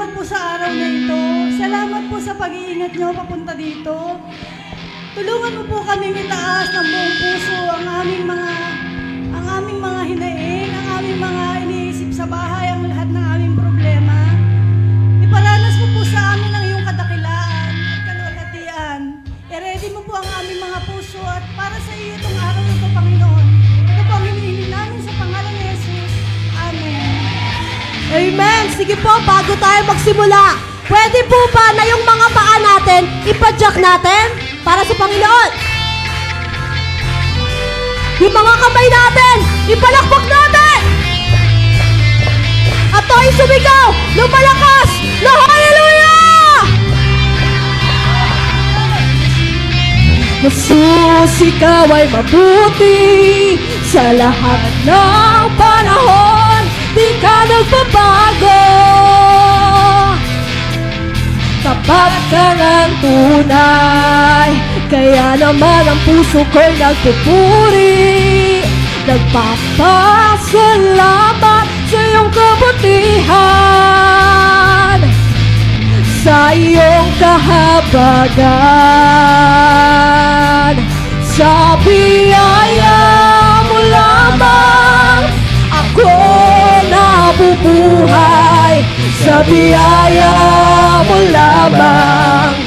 salamat po sa araw na ito. Salamat po sa pag-iingat niyo papunta dito. Tulungan mo po kami itaas ng buong puso ang aming mga hinaing, ang aming mga iniisip sa bahay, ang lahat ng aming problema. Iparanas mo po sa amin ang iyong kadakilaan at kaluwalhatian. I-ready mo po ang aming mga puso at para sa iyo itong araw na ito, Panginoon. Ito po ang hinihiling namin sa pangalan ni Jesus. Amen. Amen! Sige po, bago tayo magsimula, pwede po ba na yung mga paa natin, ipadyak natin para sa Panginoon? Yung mga kamay natin, ipalakpak natin! At tayo sumigaw, lumalakas, na hallelujah! Jesus, ikaw ay mabuti sa lahat ng panahon. Di ka nagbabago, tapat ka ng tunay. Kaya naman ang puso ko'y nagpupuri, nagpapasalamat sa iyong kabutihan, sa iyong kahabagan. Sa biyaya mo lamang ako nabubuhay, sa biyaya mo lamang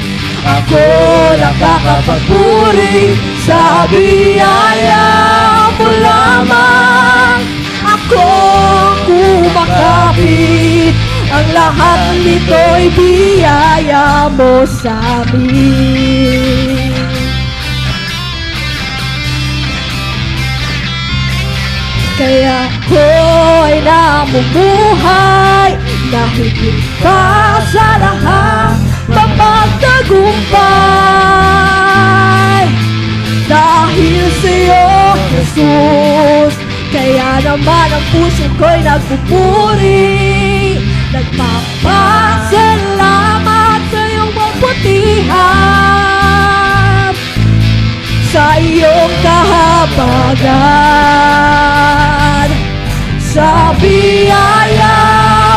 ako nakakapagpuri, sa biyaya mo lamang ako kumakapit. Ang lahat nito'y biyaya mo sa amin. Kaya ako'y namumuhay na higit pa sa lahat mapagtagumpay. Dahil sa'yo, Jesus, kaya naman ang puso ko'y nagpupuri, nagpapasalamat sa iyong magbutihan, sa iyong kahabagan. Sa biyaya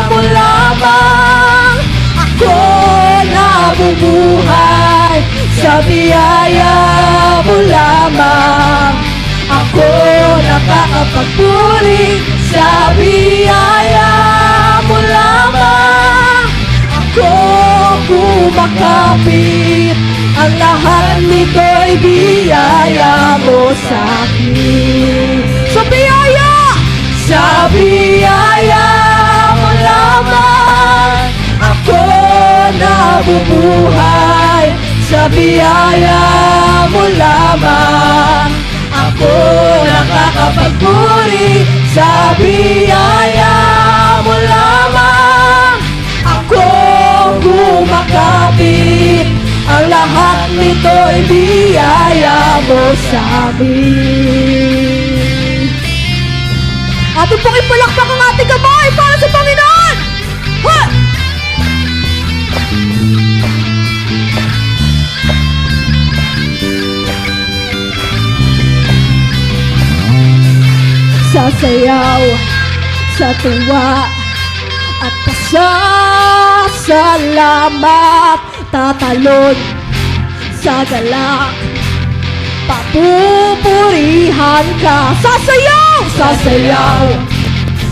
mo lamang ako nabubuhay, sa biyaya mo lamang ako nakakapagpuri, sa biyaya mo lamang ako kumakapit. Ang lahat nito'y biyaya mo sa akin. Sa biyaya! Sa biyaya mo lamang ako nabubuhay, sa biyaya mo lamang ako nakakapagpuri, sa biyaya mo lamang ako kumakapit. Ang lahat nito'y biyaya mo sa amin. Atin pong ipalakpak ang ating kamay para sa Panginoon! Ha! Sasayaw sa tuwa at pasasalamat, tatalon sa galak, papupurihan ka. Sasayaw! Sasayaw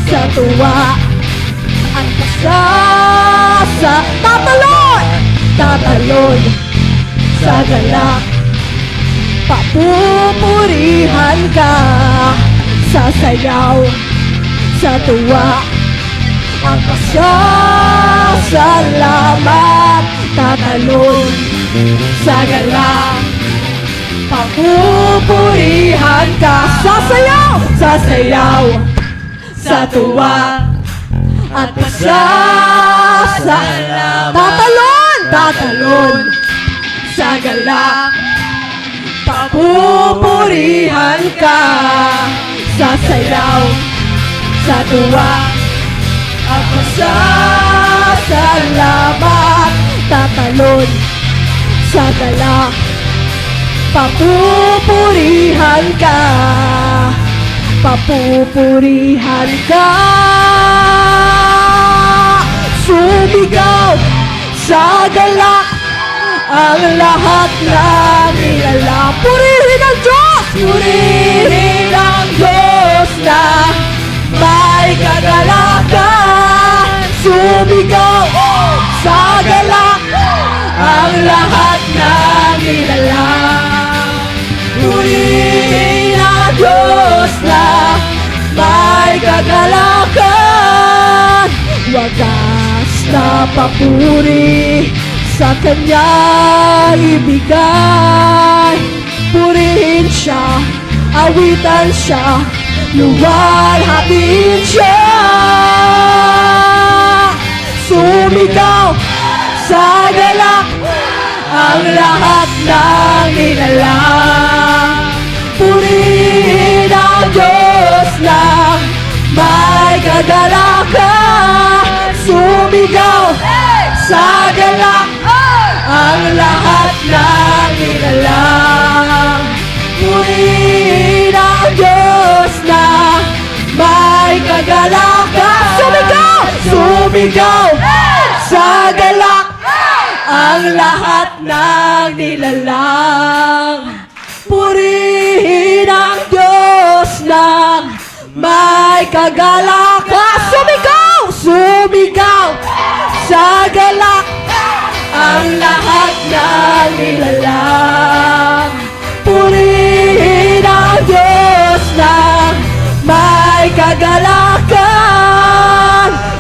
sa tuwa at tatalon! Tatalon sa galak, papupurihan ka. Sasayaw sa tuwa at pasasalamat, tatalon sa galak, papupurihan ka. Sasayaw! Sasayaw sa tuwa at pasasalamat, tatalon! Tatalon sa galak, papupurihan ka. Sasayaw sa tuwa at pasasalamat, tatalon sa galak, papupurihan ka. Papupurihan ka. Sumigaw sa galak ang lahat ng nilalang. Purihin ang Diyos! Purihin ang Diyos na may kagalakan. Sumigaw sa galak ang lahat ng nilalang. Purihin ang Diyos na may kagalakan. Wagas na papuri sa Kanya ibigay. Purihin siya, awitan siya, luwalhatiin siya. Sumigaw sa galak ang lahat ng nilalang. Purihin ang Diyos na may kagalakan. Sumigaw sa galak ang lahat ng nilalang. Purihin ang Diyos na may kagalakan. Sumigaw! Sumigaw sa galak ang lahat ng nilalang. Purihin ang Diyos na may kagalakan. Sumigaw! Sumigaw sa galak ang lahat ng nilalang. Purihin ang Diyos na may kagalakan.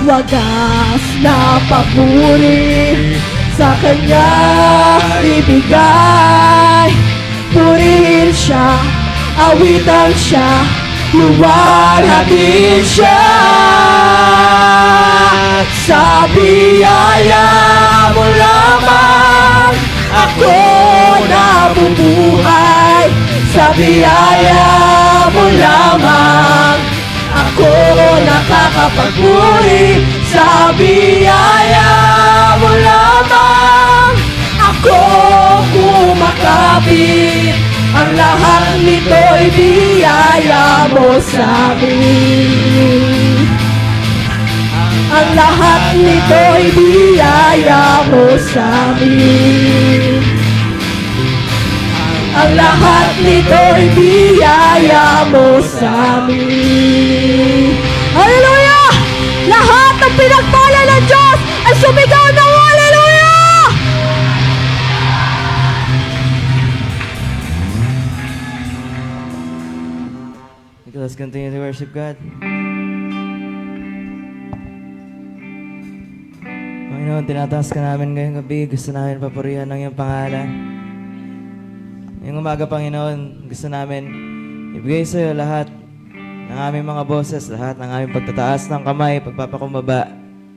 Wagas na papuri sa Kanya ibigay. Purihin siya, awitan siya, luwalhatiin siya. Sa biyaya mo lamang ako nabubuhay. Sa biyaya mo lamang ako nakakapagpuri. Sa biyaya mo lamang ako kumakapit. Ang lahat nito'y biyaya mo sa amin. Ang lahat nito'y biyaya mo sa amin. Ang lahat nito'y biyaya mo sa amin. Hallelujah! Lahat ng pinagpala ng Diyos ay sumigaw ng hallelujah! Let's continue to worship God. Panginoon, tinataas ka namin ngayong gabi. Gusto namin papurihan ng iyong pangalan. Ngayong umaga, Panginoon, gusto namin ibigay sa iyo lahat ng aming mga boses, lahat ng aming pagtataas ng kamay, pagpapakumbaba,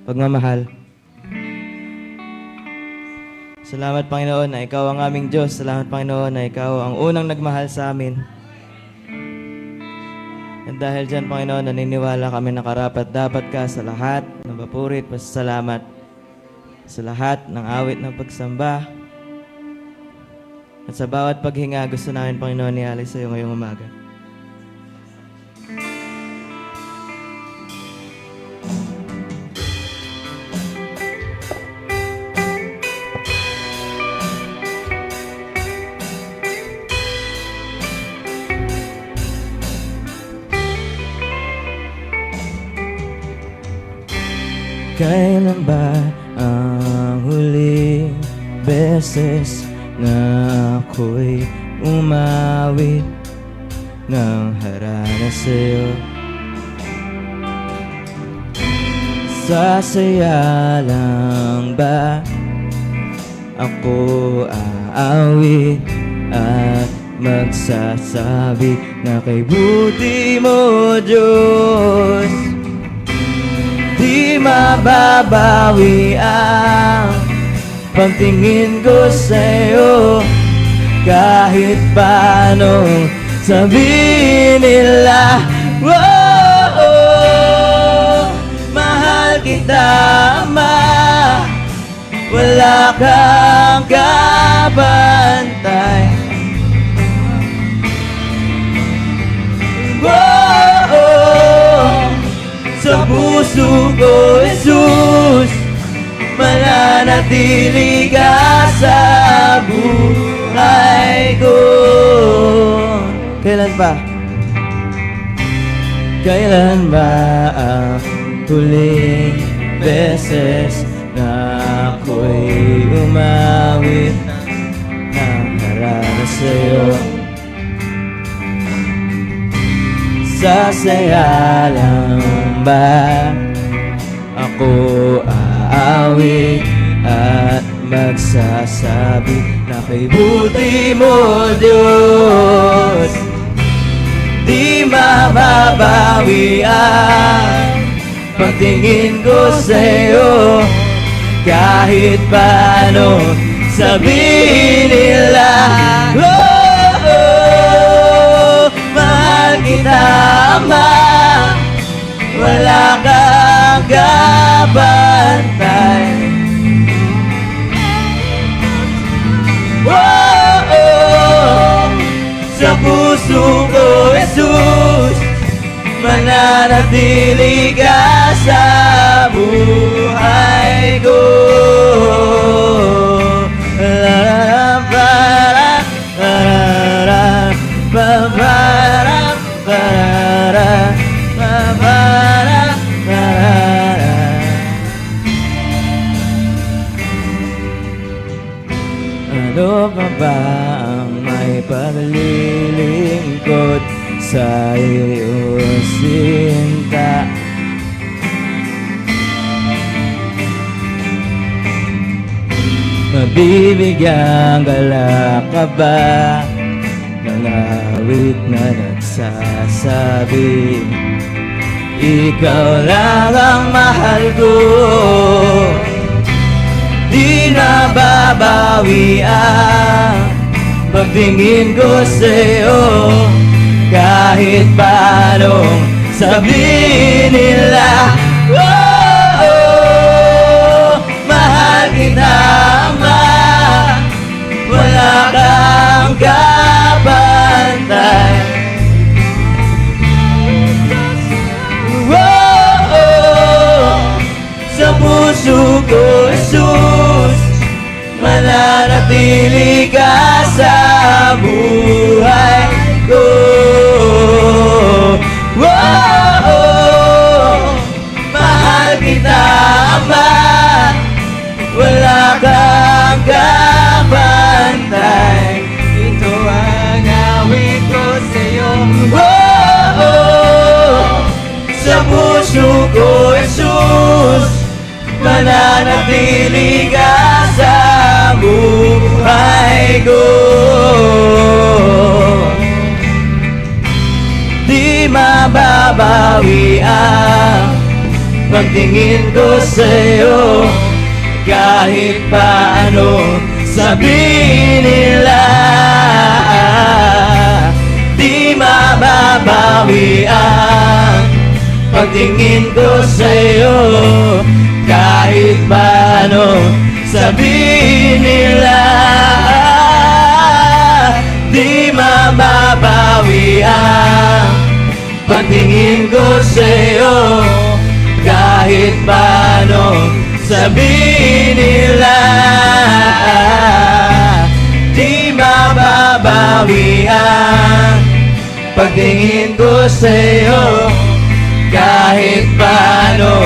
pagmamahal. Salamat, Panginoon, na ikaw ang aming Diyos. Salamat, Panginoon, na ikaw ang unang nagmahal sa amin. At dahil dyan, Panginoon, naniniwala kami na karapat dapat ka sa lahat ng papuri at pasasalamat, sa lahat ng awit ng pagsamba, at sa bawat paghinga, gusto namin, Panginoon, ialay sa iyo ngayong umaga. Kailan ba ang huling beses na ako'y umawit ng harana sa'yo? Sasaya lang ba ako aawit at magsasabi na kay buti mo, Diyos? Di mababawi ang pagtingin ko sa'yo. Kahit paanong sabihin nila, oh, mahal kita, Ama. Wala kang kabantay. Sa puso ko, Jesus, mananatili mananatili ka sa buhay ko. Kailan ba? Kailan ba ang huling beses na ako'y umawit ng harana sa'yo? Sa saya lang ba ako aawit at magsasabi na kay buti mo, Diyos? Di mababawi ang pagtingin ko sa'yo. Kahit paano sabihin nila, oh, oh, mahal kita, Ama. Wala kang kabantay. Oh, oh, sa puso ko, Jesus, mananatili ka sa buhay ko. Ano pa ba ang may paglilingkod sa iyo, sinta? Mabibigyan gala ka ba ng awit na nagsasabi ikaw lang ang mahal ko? Di na babawi ang pagtingin ko sa'yo. Kahit paano sabihin nila, oh, oh, mahal kita, Ama. Wala kang kabantay. Oh, oh, sa puso ko, Jesus, mananatili ka sa buhay ko. Oh, oh, mahal kita, Ama. Wala kang kabantay. Ito ang awit ko sa'yo. Oh, oh, sa puso ko, Jesus, mananatili ka sa buhay ko. Di mababawi ang pagtingin ko sa'yo. Kahit paano sabihin nila, di mababawi ang pagtingin ko sa'yo. Kahit paano sabihin nila, di mababawi ang pagtingin ko sa'yo. Kahit paano sabihin nila, di mababawi ang pagtingin ko sa'yo. Kahit paano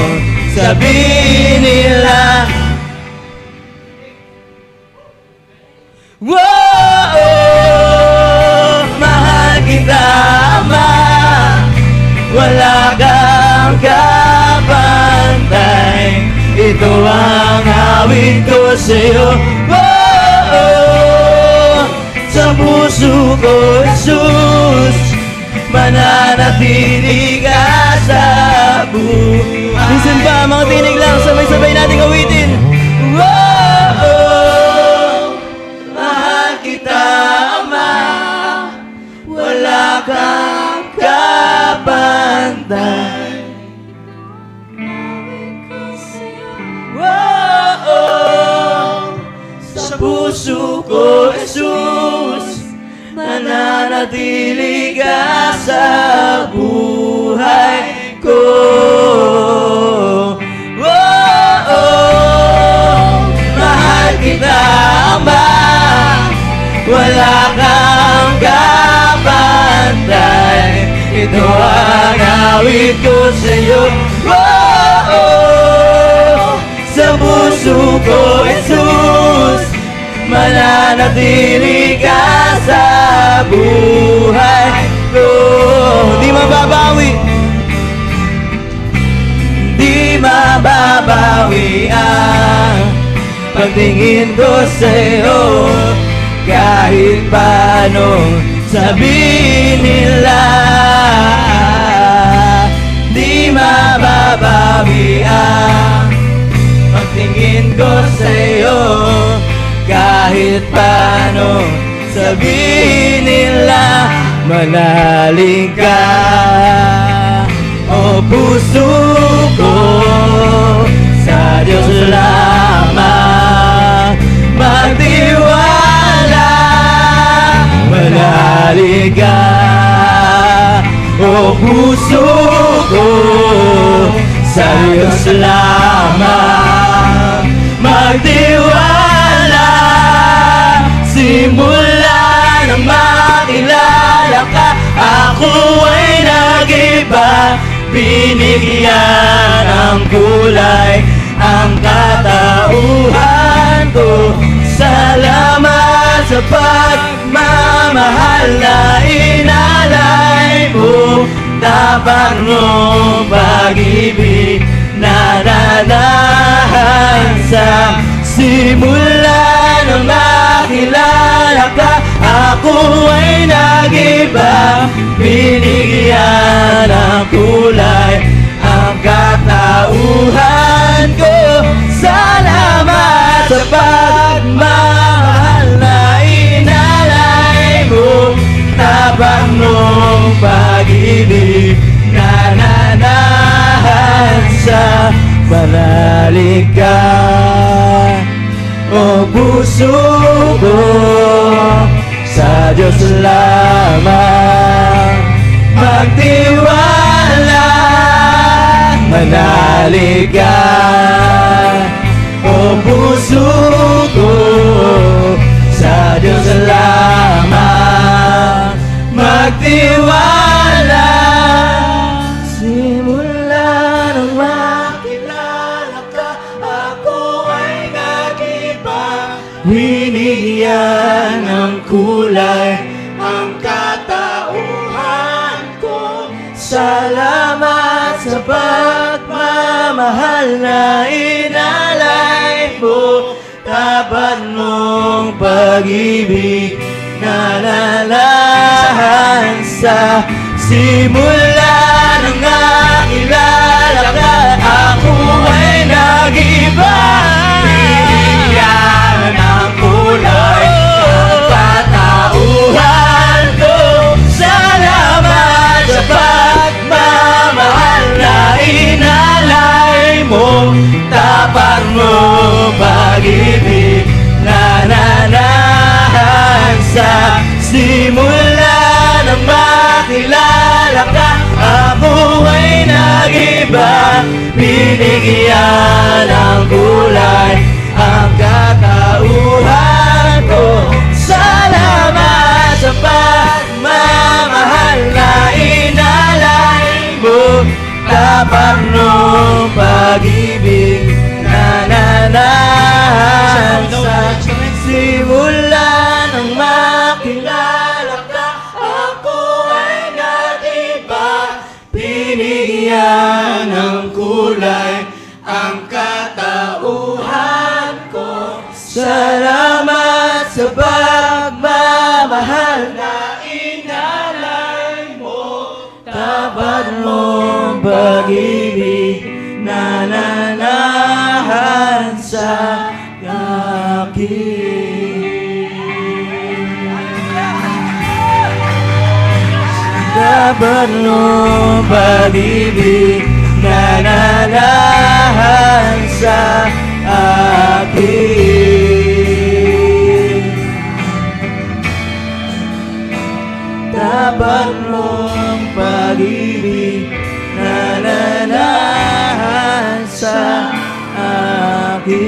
sabihin nila, wow, oh, mahal kita, Ama. Wala kang kabantay. Ito ang awit ko sa'yo. Oh, oh, sa puso ko, Jesus, mananatili ka sa buhay. Minsan ba mga tinig lang, sabay-sabay nating awitin. Oh, oh, mahal kita, Ama. Wala kang kabantay. Sa puso ko, Jesus, mananatili ka sa buhay ko. Oh, oh, awit ko sa'yo. Oh, oh, sa puso ko, Jesus, mananatili ka sa buhay ko. Di mababawi, di mababawi ang pagtingin ko sa'yo. Kahit paano sabihin nila, di mababawi ang pagtingin ko sa'yo. Kahit paano sabihin nila, manalig ka. O puso ko, sa Diyos lamang magtiwala. Manalig ka. O puso ko, sa Diyos lamang magtiwala. Simula nang makilala ka, ako ay nag-iba. Binigyan ng kulay ang katauhan ko. Salamat sa pagmamahal na inalay mo. Tapat mo pag-ibig na nanahan sa simula nang nakilala ka. Ako ay nag-iba. Binigyan ng kulay ang katauhan ko. Salamat sa pagmamahal na inalay mo. Tapat mong pag-ibig na nanahan sa panalig ka. O puso ko, sa Diyos lamang magtiwala. Manalig ka. O puso ko, sa Diyos lamang magtiwala. Simula nang makilala ka, ako ay nag-iba. Binigyan ng kulay ang katauhan ko. Salamat sa pagmamahal na inalay mo. Tapat mong pag-ibig na nanahan sa simula nang nakilala ka. Ako ay nag-iba. Binigyan ng kulay ang katauhan ko. Salamat sa pagmamahal na inalay mo. Tapat mo pag-ibig na nanahan sa simula nang makilala ka. Ako ay nag-iba. Binigyan ng kulay ang katauhan ko. Salamat sa pagmamahal na inalay mo. Tapat mong pag-ibig na nanahan sa simula nang makilala ka. Ako ay nag-iba. Binigyan ng kulay ang katauhan ko. Salamat sa pagmamahal na inalay mo. Tapat mong pag-ibig na nanahan sa akin. Tapat mong pag-ibig na nanahan sa akin. Tapat mong pag-ibig na nanahan sa akin.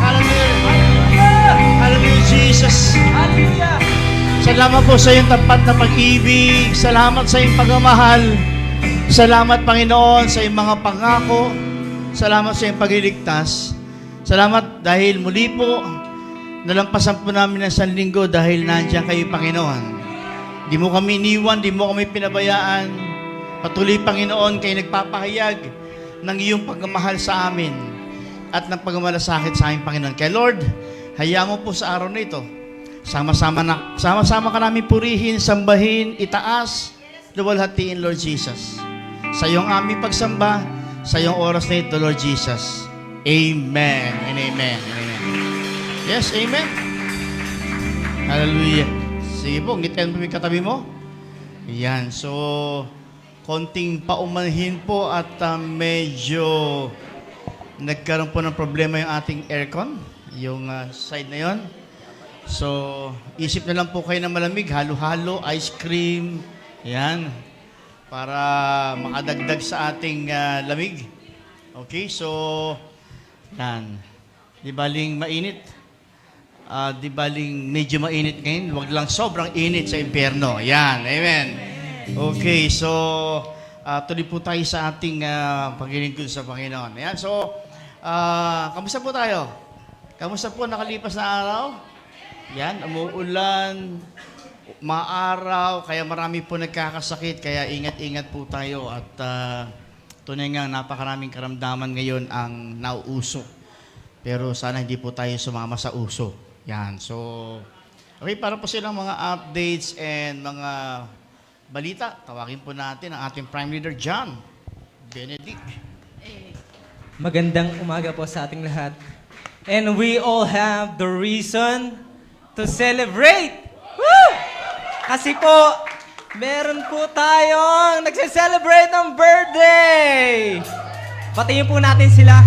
Hallelujah! Hallelujah, Jesus! Hallelujah! Salamat Salamat po sa iyong tapat na pag-ibig. Salamat sa iyong pagmamahal. Salamat, Panginoon, sa iyong mga pangako. Salamat sa iyong pagliligtas. Salamat dahil muli po, nalampasan po namin ang isang linggo dahil nandiyan kayo, Panginoon. Di mo kami iniwan, di mo kami pinabayaan. Patuloy, Panginoon, kayo nagpapahayag ng iyong pagmamahal sa amin at ng pagmamalasakit sa aming Panginoon. Kaya Lord, hayaan mo po sa araw na ito. Sama-sama ka namin purihin, sambahin, itaas, luwalhatiin, Lord Jesus. Sa iyong aming pagsamba, sa iyong oras na ito, Lord Jesus. Amen and amen and amen. Yes, amen. Hallelujah. Sige po, ngitin mo yung katabi mo. Yan, so, konting paumanhin po at medyo nagkaroon po ng problema yung ating aircon, yung side na yon. So, isip na lang po kayo ng malamig, halo-halo, ice cream, yan, para makadagdag sa ating lamig. Okay, so, yan. Di baling mainit, di baling medyo mainit ngayon, huwag lang sobrang init sa impyerno. Yan, amen. Okay, so, tuloy po tayo sa ating paglilingkod sa Panginoon. Yan, so, kamusta po tayo? Kamusta po nakalipas na araw? Yan, umuulan, maaraw, kaya marami po nagkakasakit, kaya ingat-ingat po tayo at tunay nga napakaraming karamdaman ngayon ang nauuso. Pero sana hindi po tayo sumama sa uso. Yan, so, okay, para po silang mga updates and mga balita, tawagin po natin ang ating Prime Leader John Benedict. Magandang umaga po sa ating lahat. And we all have the reason to celebrate. Woo! Kasi po, meron po tayong nagse-celebrate ng birthday. Batiin po natin sila.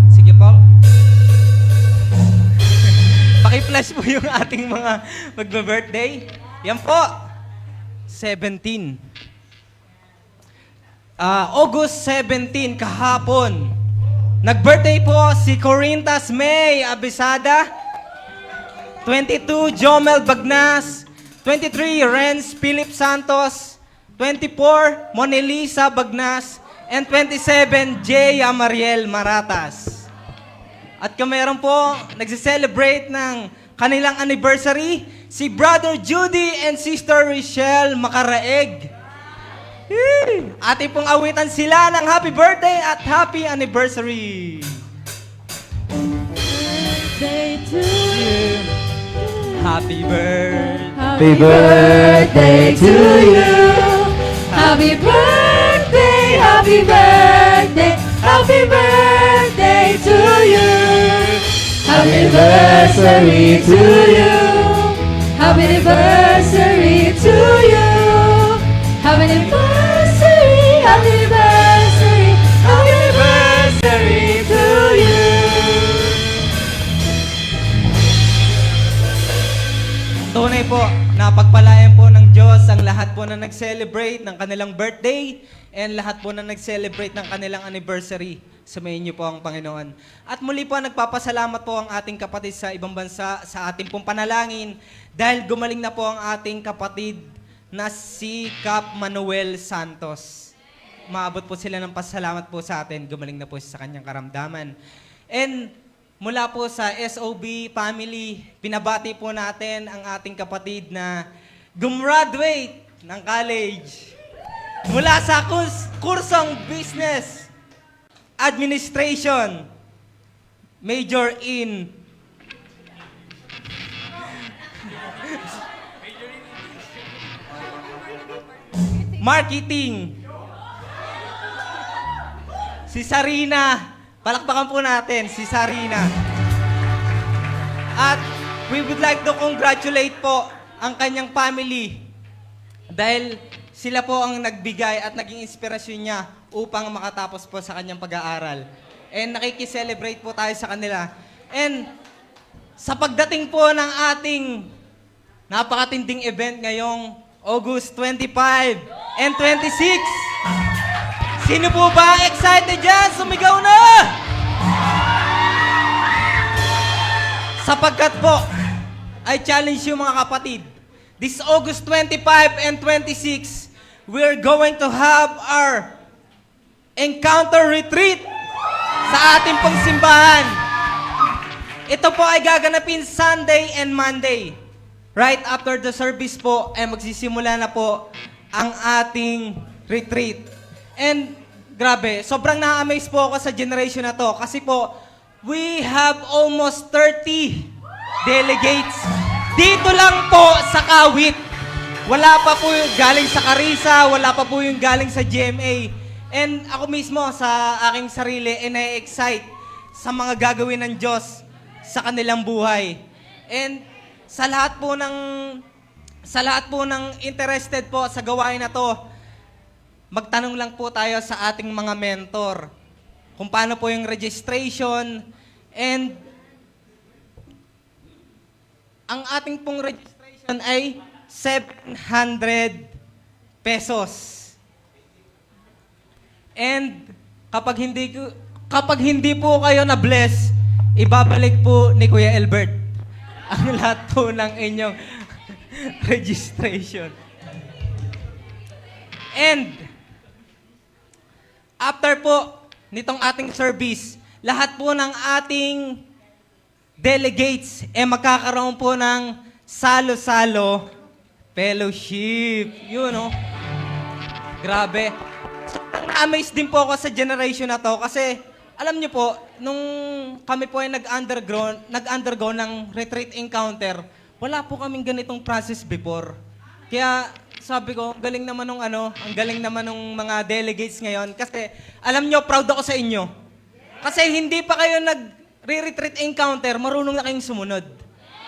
Sige po. Paki-flash po yung ating mga magbe-birthday. Yan po. 17. August 17, kahapon. Nag-birthday po si Corintas May Abisada. 22, Jomel Bagnas. 23, Renz Philip Santos. 24, Monelisa Bagnas. And 27, Jay Amariel Maratas. At kameron po, nagse-celebrate ng kanilang anniversary, si Brother Judy and Sister Richelle Makaraeg. Ating pong awitan sila ng happy birthday at happy anniversary. Birthday to you. Happy birthday. Happy birthday to you. Happy birthday, happy birthday, happy birthday to you. Happy anniversary to you. Happy anniversary to you. Happy anniversary, happy anniversary, happy anniversary to you. Tunay po, napagpalayan po ng Diyos ang lahat po na nag-celebrate ng kanilang birthday and lahat po na nag-celebrate ng kanilang anniversary. Sumayin niyo po ang Panginoon. At muli po, nagpapasalamat po ang ating kapatid sa ibang bansa sa ating pong panalangin dahil gumaling na po ang ating kapatid na si Cap Manuel Santos. Maabot po sila ng pasalamat po sa atin. Gumaling na po siya sa kanyang karamdaman. And mula po sa SOB family, pinabati po natin ang ating kapatid na gumraduate ng college mula sa kursong Business Administration, major in marketing. Si Sarina, palakpakan po natin si Sarina. At we would like to congratulate po ang kanyang family dahil sila po ang nagbigay at naging inspirasyon niya upang makatapos po sa kanyang pag-aaral. And nakikiselebrate po tayo sa kanila. And sa pagdating po ng ating napakatinding event ngayong August 25 and 26, sino po ba excited dyan? Sumigaw na! Sapagkat po, I challenge you mga kapatid. This August 25 and 26, we're going to have our encounter retreat sa ating pong simbahan. Ito po ay gaganapin Sunday and Monday. Right after the service po, ay magsisimula na po ang ating retreat. And grabe, sobrang na-amaze po ako sa generation na to kasi po, we have almost 30 delegates. Dito lang po sa Kawit. Wala pa po yung galing sa Carissa, wala pa po yung galing sa GMA. And ako mismo sa aking sarili, na-excite sa mga gagawin ng Diyos sa kanilang buhay. And sa lahat po ng interested po sa gawain na to, magtanong lang po tayo sa ating mga mentor kung paano po yung registration. And ang ating pong registration ay 700 pesos. And kapag hindi po kayo na-bless, ibabalik po ni Kuya Albert ang lahat po ng inyong registration. And after po nitong ating service, lahat po ng ating delegates magkakaroon po ng salo-salo fellowship. Yun, no? Grabe. Amazed din po ako sa generation na to kasi alam niyo po, nung kami po ay nag-undergo ng retreat encounter, wala po kaming ganitong process before. Kaya sabi ko, galing naman ang galing naman ng mga delegates ngayon kasi alam niyo, proud ako sa inyo. Kasi hindi pa kayo nag-retreat encounter, marunong na kayong sumunod.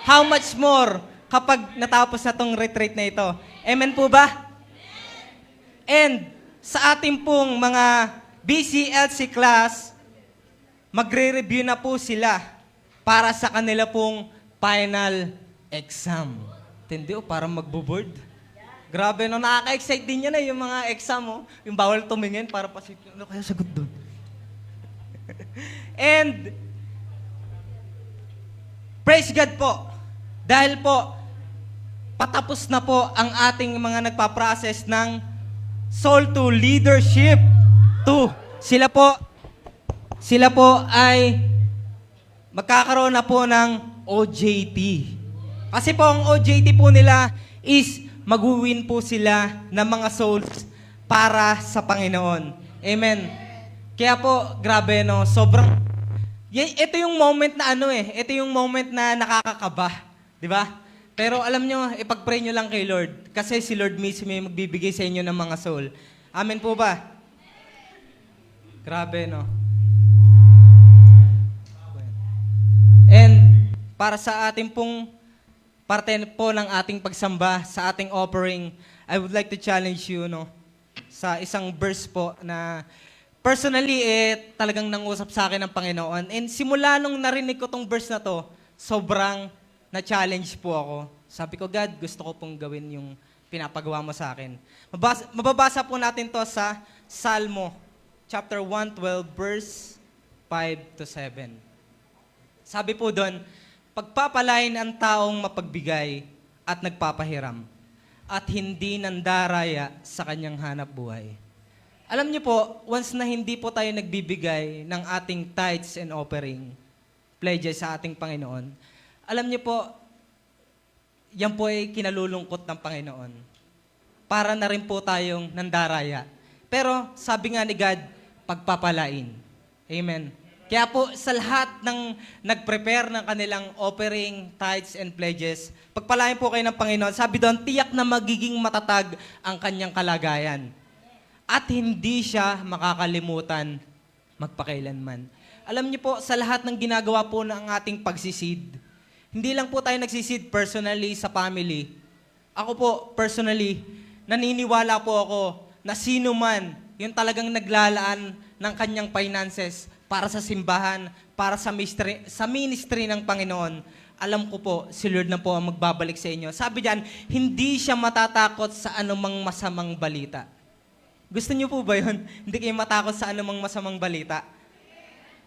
How much more kapag natapos na tong retreat na ito? Amen po ba? And sa ating pong mga BCLC class, magre-review na po sila para sa kanila pong final exam. Tindi para magbo-board. Grabe, no? Nakaka-excite din yan yung mga exam, oh. Yung bawal tumingin para pasipin. Ano kaya sagot doon? And, praise God po. Dahil po, patapos na po ang ating mga nagpa-process ng Soul to Leadership 2. Sila po ay magkakaroon na po ng OJT. Kasi po ang OJT po nila is mag-win po sila ng mga souls para sa Panginoon. Amen. Kaya po, grabe, no? Sobrang, ito yung moment na ito yung moment na nakakakaba. Di ba? Pero alam nyo, ipag-pray nyo lang kay Lord. Kasi si Lord mismo yung magbibigay sa inyo ng mga soul. Amen po ba? Grabe, no? And para sa ating pong parte po ng ating pagsamba, sa ating offering, I would like to challenge you, no? Sa isang verse po na personally, talagang nangusap sa akin ng Panginoon. And simula nung narinig ko tong verse na to, sobrang na-challenge po ako. Sabi ko, God, gusto ko pong gawin yung pinapagawa mo sa akin. Mababasa po natin to sa Salmo, chapter 112, verse 5 to 7. Sabi po doon, pagpapalain ang taong mapagbigay at nagpapahiram, at hindi nandaraya sa kanyang hanap buhay. Alam niyo po, once na hindi po tayo nagbibigay ng ating tithes and offering, pledges sa ating Panginoon, alam niyo po, yan po ay kinalulungkot ng Panginoon. Para na rin po tayong nandaraya. Pero sabi nga ni God, pagpapalain. Amen. Kaya po sa lahat ng nag-prepare ng kanilang offering, tithes, and pledges, pagpalain po kayo ng Panginoon. Sabi doon, tiyak na magiging matatag ang kanyang kalagayan. At hindi siya makakalimutan magpakailanman. Alam niyo po, sa lahat ng ginagawa po ng ating pagsisid, hindi lang po tayo nagsisid personally sa family. Ako po, personally, naniniwala po ako na sino man yung talagang naglalaan ng kanyang finances para sa simbahan, para sa ministry ng Panginoon, alam ko po, si Lord na po ang magbabalik sa inyo. Sabi diyan, hindi siya matatakot sa anumang masamang balita. Gusto niyo po ba yun? Hindi kayo matakot sa anumang masamang balita?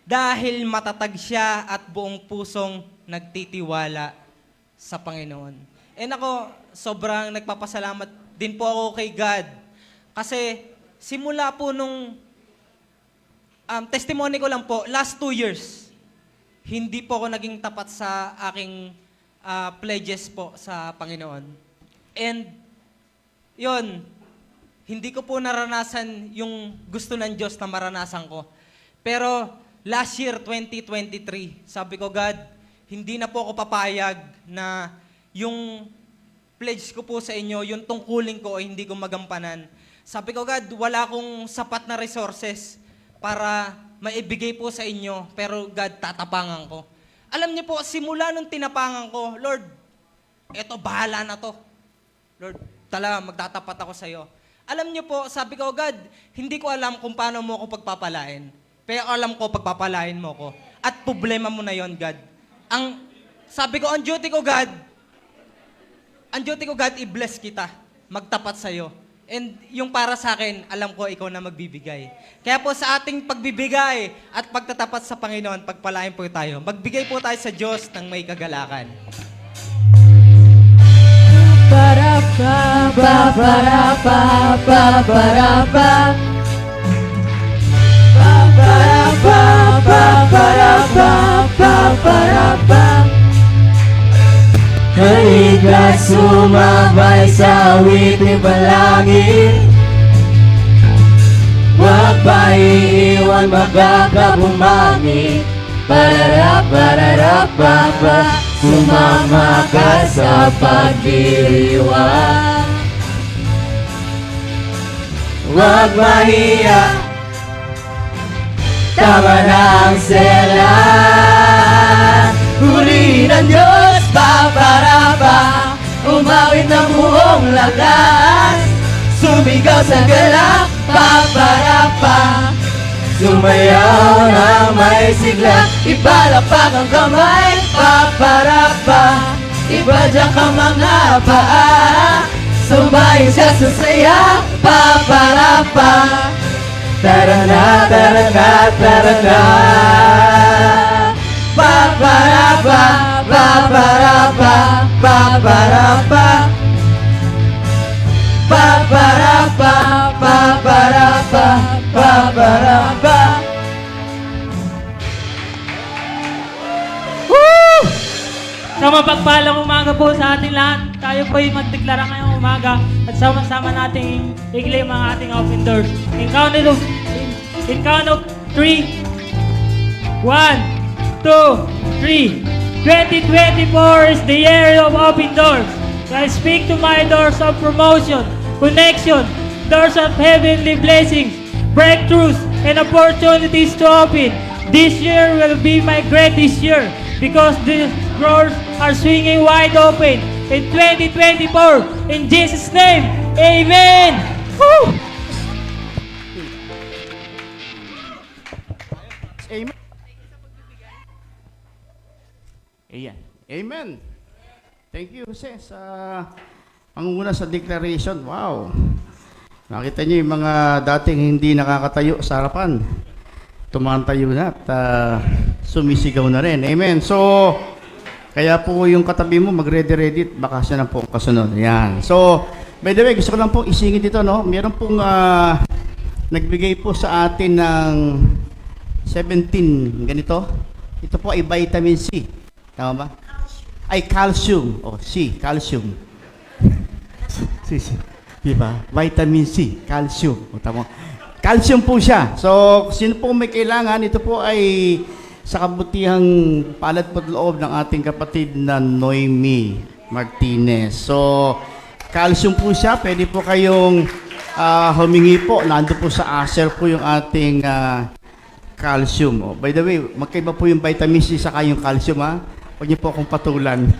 Dahil matatag siya at buong pusong nagtitiwala sa Panginoon. And ako, sobrang nagpapasalamat din po ako kay God. Kasi simula po nung testimony ko lang po, last 2 years, hindi po ako naging tapat sa aking pledges po sa Panginoon. And yun, hindi ko po naranasan yung gusto ng Diyos na maranasan ko. Pero last year, 2023, sabi ko, God, hindi na po ako papayag na yung pledge ko po sa inyo, yung tungkulin ko ay hindi ko magampanan. Sabi ko, God, wala akong sapat na resources para maibigay po sa inyo, pero God, tatapangan ko. Alam niyo po, simula nung tinapangan ko, Lord, eto, bahala na to. Lord, talaga, magtatapat ako sa iyo. Alam niyo po, sabi ko, God, hindi ko alam kung paano mo ako pagpapalain. Pero alam ko, pagpapalain mo ko. At problema mo na yon, God. Sabi ko, ang duty ko, God, i-bless kita. Magtapat sa iyo. And yung para sa akin, alam ko, ikaw na magbibigay. Kaya po sa ating pagbibigay at pagtatapat sa Panginoon, pagpalain po tayo. Magbigay po tayo sa Diyos ng may kagalakan. Para pa pa para pa pa para pa pa para pa pa para pa pa para pa. Halika sumabay sa awiting palagi, huwag pa iiwan magkakabumagi. Para pa sumama ka sa pagdiriwang. Huwag mahiya, tama na ang sela. Huli ng Diyos, para umawit ng buong lakas. Sumigaw sa galak, pa sumayaw na may sigla, ipalapak ang kamay, pa ibadyak ang mga paa, sumayo siya sa saya, pa tara na, Woo! Sa mapagpalang umaga po sa ating lahat, tayo po ay magdeklara ngayong umaga at sama-sama nating i-claim ang ating open doors. In count of 3, 1, 2, 3. 2024 is the year of open doors. I speak to my doors of promotion, connection, doors of heavenly blessings, breakthroughs, and opportunities to open. This year will be my greatest year because the doors are swinging wide open in 2024. In Jesus' name, amen! Woo! Amen. Ayan. Amen. Thank you, Jose, sa pangunguna sa declaration. Wow. Nakita niyo yung mga dating hindi nakakatayo sa harapan. Tumantayo na at sumisigaw na rin. Amen. So, kaya po yung katabi mo, mag-ready-ready, baka siya na po ang kasunod. Ayan. So, by the way, gusto ko lang pong isingit dito, no? Meron pong nagbigay po sa atin ng 17, ganito. Ito po ay vitamin C. Tama ba? Ay, calcium. Oh, C, calcium. C. Diba? Vitamin C, calcium. O, tama. Calcium po siya. So, sino po may kailangan, ito po ay sa kabutihang palad po loob ng ating kapatid na Noemi Martinez. So, calcium po siya. Pwede po kayong humingi po. Nando po sa Acer po yung ating calcium. Oh, by the way, magkaiba po yung vitamin C saka yung calcium, ha? Huwag niyo po akong patulan.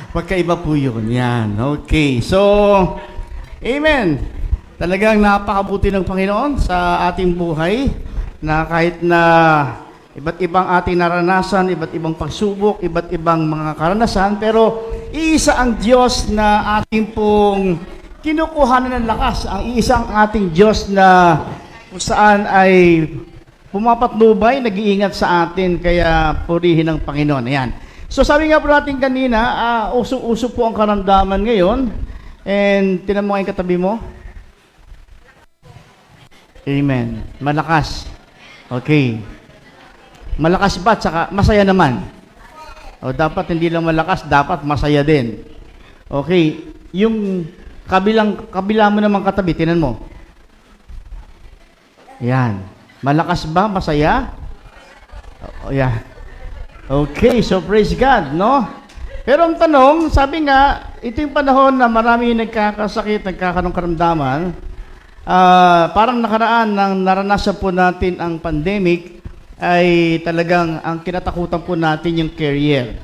Magkaiba po yun. Yan. Okay. So, amen. Talagang napakabuti ng Panginoon sa ating buhay na kahit na iba't ibang ating naranasan, iba't ibang pagsubok, iba't ibang mga karanasan, pero iisa ang Diyos na ating pong kinukuhanan ng lakas. Ang iisang ating Diyos na kung saan ay pumapatnubay, nag-iingat sa atin, kaya purihin ng Panginoon. Ayan. So sabi nga po natin kanina, uso-uso po ang karamdaman ngayon. And tinan mo ang katabi mo. Amen. Malakas. Okay. Malakas ba? Tsaka masaya naman. O dapat hindi lang malakas, dapat masaya din. Okay. Yung kabila mo naman katabi, tinan mo. Yan. Malakas ba? Masaya? O yan. Okay, so praise God, no? Pero ang tanong, sabi nga, ito yung panahon na marami yung nagkakasakit, nagkakaroong karamdaman. Parang nakaraan nang naranasan po natin ang pandemic, ay talagang ang kinatakutan po natin yung career.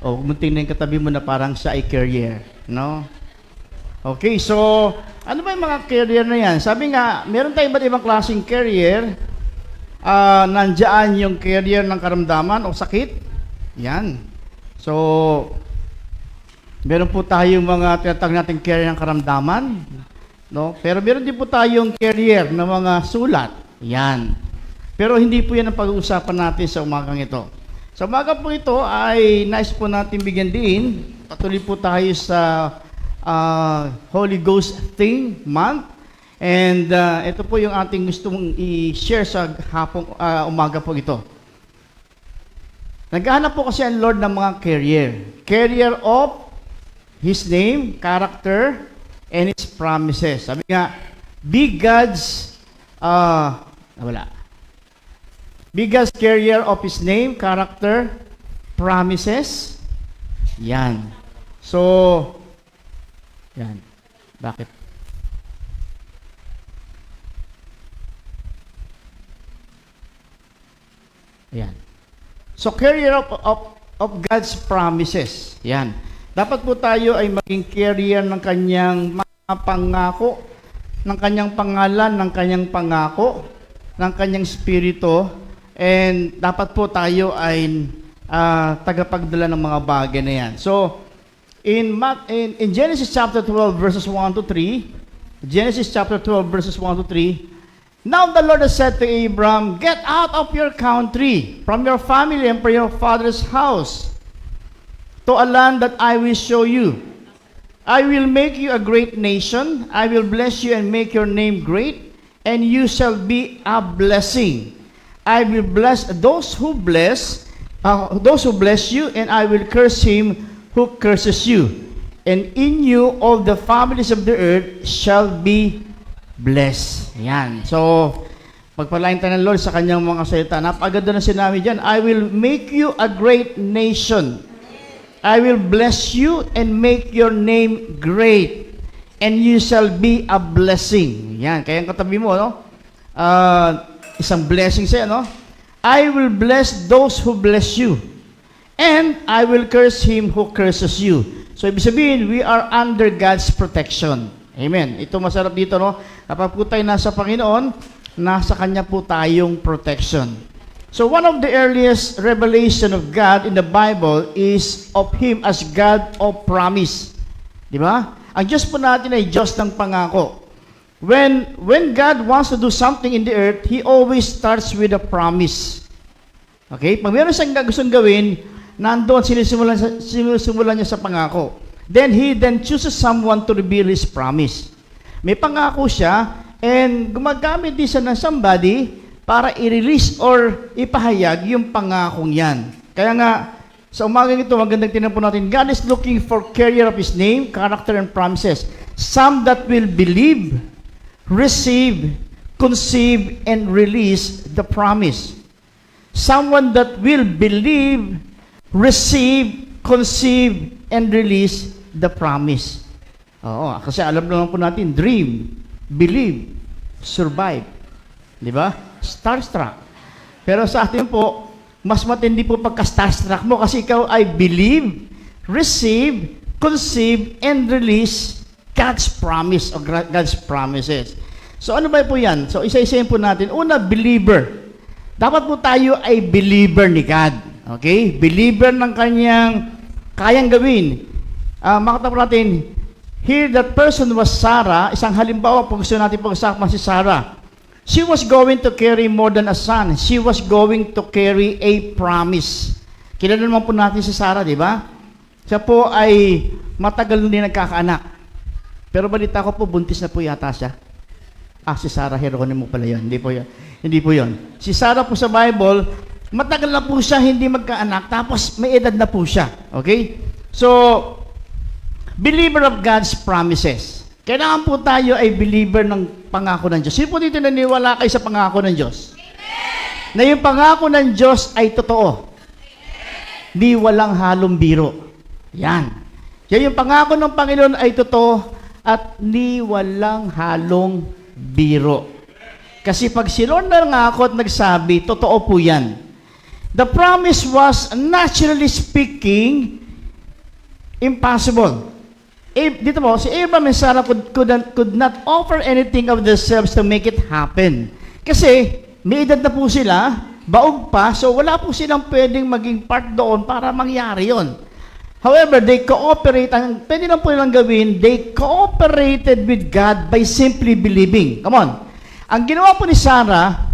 O, munting na yung katabi mo na parang siya ay career, no? Okay, so, ano ba yung mga career na yan? Sabi nga, meron tayong iba't ibang klaseng career. Nandiyan yung career ng karamdaman o sakit. Yan. So, meron po tayong mga tinatawag natin career ng karamdaman. No? Pero meron din po tayong career ng mga sulat. Yan. Pero hindi po yan ang pag-uusapan natin sa umagang ito. Sa umaga po ito ay nice po natin bigyan din. Patuloy po tayo sa Holy Ghost Thing Month. And ito po yung ating gustong i-share sa umaga po ito. Naghahanap po kasi ang Lord ng mga career. Career of His name, character, and His promises. Sabi nga, be God's, be God's career of His name, character, promises. Yan. So, yan. Bakit? Yan. So, carrier of God's promises. Yan. Dapat po tayo ay maging carrier ng kanyang mga pangako, ng kanyang pangalan, ng kanyang pangako, ng kanyang spirito, and dapat po tayo ay tagapagdala ng mga bagay na yan. So, in Genesis chapter 12 verses 1 to 3, Genesis chapter 12 verses 1 to 3, now the Lord has said to Abram, get out of your country, from your family and from your father's house, to a land that I will show you. I will make you a great nation. I will bless you and make your name great, and you shall be a blessing. I will bless those who bless you, and I will curse him who curses you. And in you all the families of the earth shall be blessed. Yan. So, pagpalain tayo ng Lord sa kanyang mga salita. Napaganda na sinabi dyan, I will make you a great nation. I will bless you and make your name great, and you shall be a blessing. Yan. Kaya ang katabi mo, no? Isang blessing sa'yo, no? I will bless those who bless you, and I will curse him who curses you. So, ibig sabihin, we are under God's protection. Amen. Ito masarap dito, no? Kapag po tayo nasa Panginoon, nasa Kanya po tayong protection. So, one of the earliest revelation of God in the Bible is of Him as God of promise. Di ba? Ang Diyos po natin ay Diyos ng pangako. When God wants to do something in the earth, He always starts with a promise. Okay? Pag meron siyang gustong gawin, nandoon sinisimulan niya sa pangako. Then He chooses someone to reveal His promise. May pangako siya, and gumagamit din siya ng somebody para i-release or ipahayag yung pangakong yan. Kaya nga, sa umagang ito, magandang tinan po natin, God is looking for carrier of His name, character, and promises. Some that will believe, receive, conceive, and release the promise. Someone that will believe, receive, conceive, and release the promise. Oo, kasi alam naman po natin, dream, believe, survive. Di ba? Starstruck. Pero sa atin po, mas matindi po pagka-starstruck mo kasi ikaw ay believe, receive, conceive, and release God's promise or God's promises. So ano ba po yan? So isa-isayin po natin. Una, believer. Dapat po tayo ay believer ni God. Okay? Believer ng kanyang kayang gawin. Makita po natin, here that person was Sarah. Isang halimbawa po gusto natin pag-usapan si Sarah. She was going to carry more than a son. She was going to carry a promise. Kilala naman po natin si Sarah, di ba? Siya po ay matagal din nagkakaanak. Pero balita ko po, buntis na po yata siya. Si Sarah Geronimo pala yun. Hindi po yun. Hindi po yun. Si Sarah po sa Bible, matagal na po siya hindi magkaanak, tapos may edad na po siya. Okay? So, believer of God's promises. Kailangan po tayo ay believer ng pangako ng Diyos. Sino po dito naniwala kayo sa pangako ng Diyos? Amen. Na yung pangako ng Diyos ay totoo. Amen. Di walang halong biro. Yan. Yan yung pangako ng Panginoon ay totoo at di walang halong biro. Kasi pag si Lord nangako at nagsabi, totoo po yan. The promise was, naturally speaking, impossible. Dito po, si Abraham and Sarah could not offer anything of themselves to make it happen. Kasi, may edad na po sila, baog pa, so wala po silang pwedeng maging part doon para mangyari yon. However, they cooperate, ang pwede lang po nilang gawin, they cooperated with God by simply believing. Come on. Ang ginawa po ni Sarah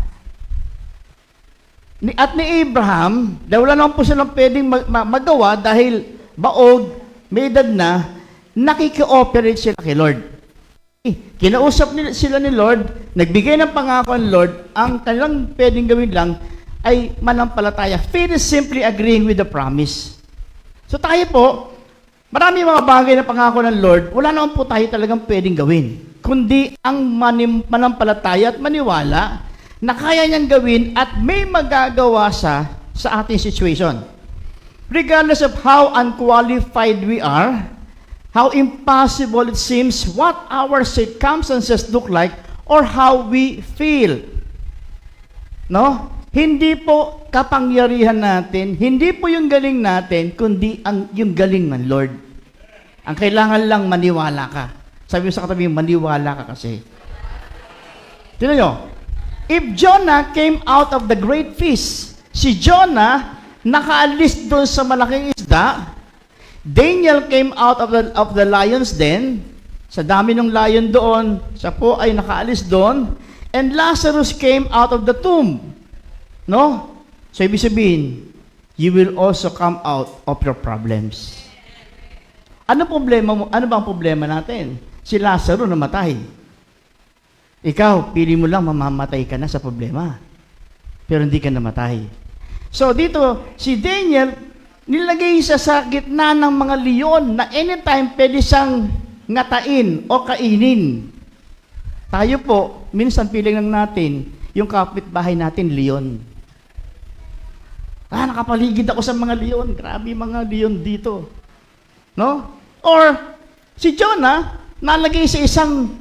at ni Abraham, dahil wala naman po silang pwedeng magawa dahil baog, may edad na, nakikooperate sila kay Lord. Kinausap sila ni Lord, nagbigay ng pangako ang Lord, ang kanilang pwedeng gawin lang ay manampalataya. Faith is simply agreeing with the promise. So tayo po, marami mga bagay na pangako ng Lord, wala naman po tayo talagang pwedeng gawin. Kundi ang manampalataya at maniwala na kaya niyang gawin at may magagawa sa ating situation. Regardless of how unqualified we are, how impossible it seems, what our circumstances look like, or how we feel. No? Hindi po kapangyarihan natin, hindi po yung galing natin, kundi yung galing ng Lord. Ang kailangan lang maniwala ka. Sabi mo sa katabi, maniwala ka kasi. Tignan nyo, if Jonah came out of the great fish, si Jonah nakaalis doon sa malaking isda, Daniel came out of the lion's den, sa dami ng lion doon, siya po ay nakaalis doon, and Lazarus came out of the tomb. No? So, ibig sabihin, you will also come out of your problems. Ano problema mo? Ano ba ang problema natin? Si Lazarus namatay. Ikaw, pili mo lang mamamatay ka na sa problema. Pero hindi ka namatay. So, dito, si Daniel, nilagay siya sa gitna ng mga leon na anytime pwede siyang ngatain o kainin. Tayo po, minsan piling lang natin, yung kapitbahay natin, leon. Nakapaligid ako sa mga leon. Grabe mga leon dito. No? Or, si Jonah, nalagay sa isang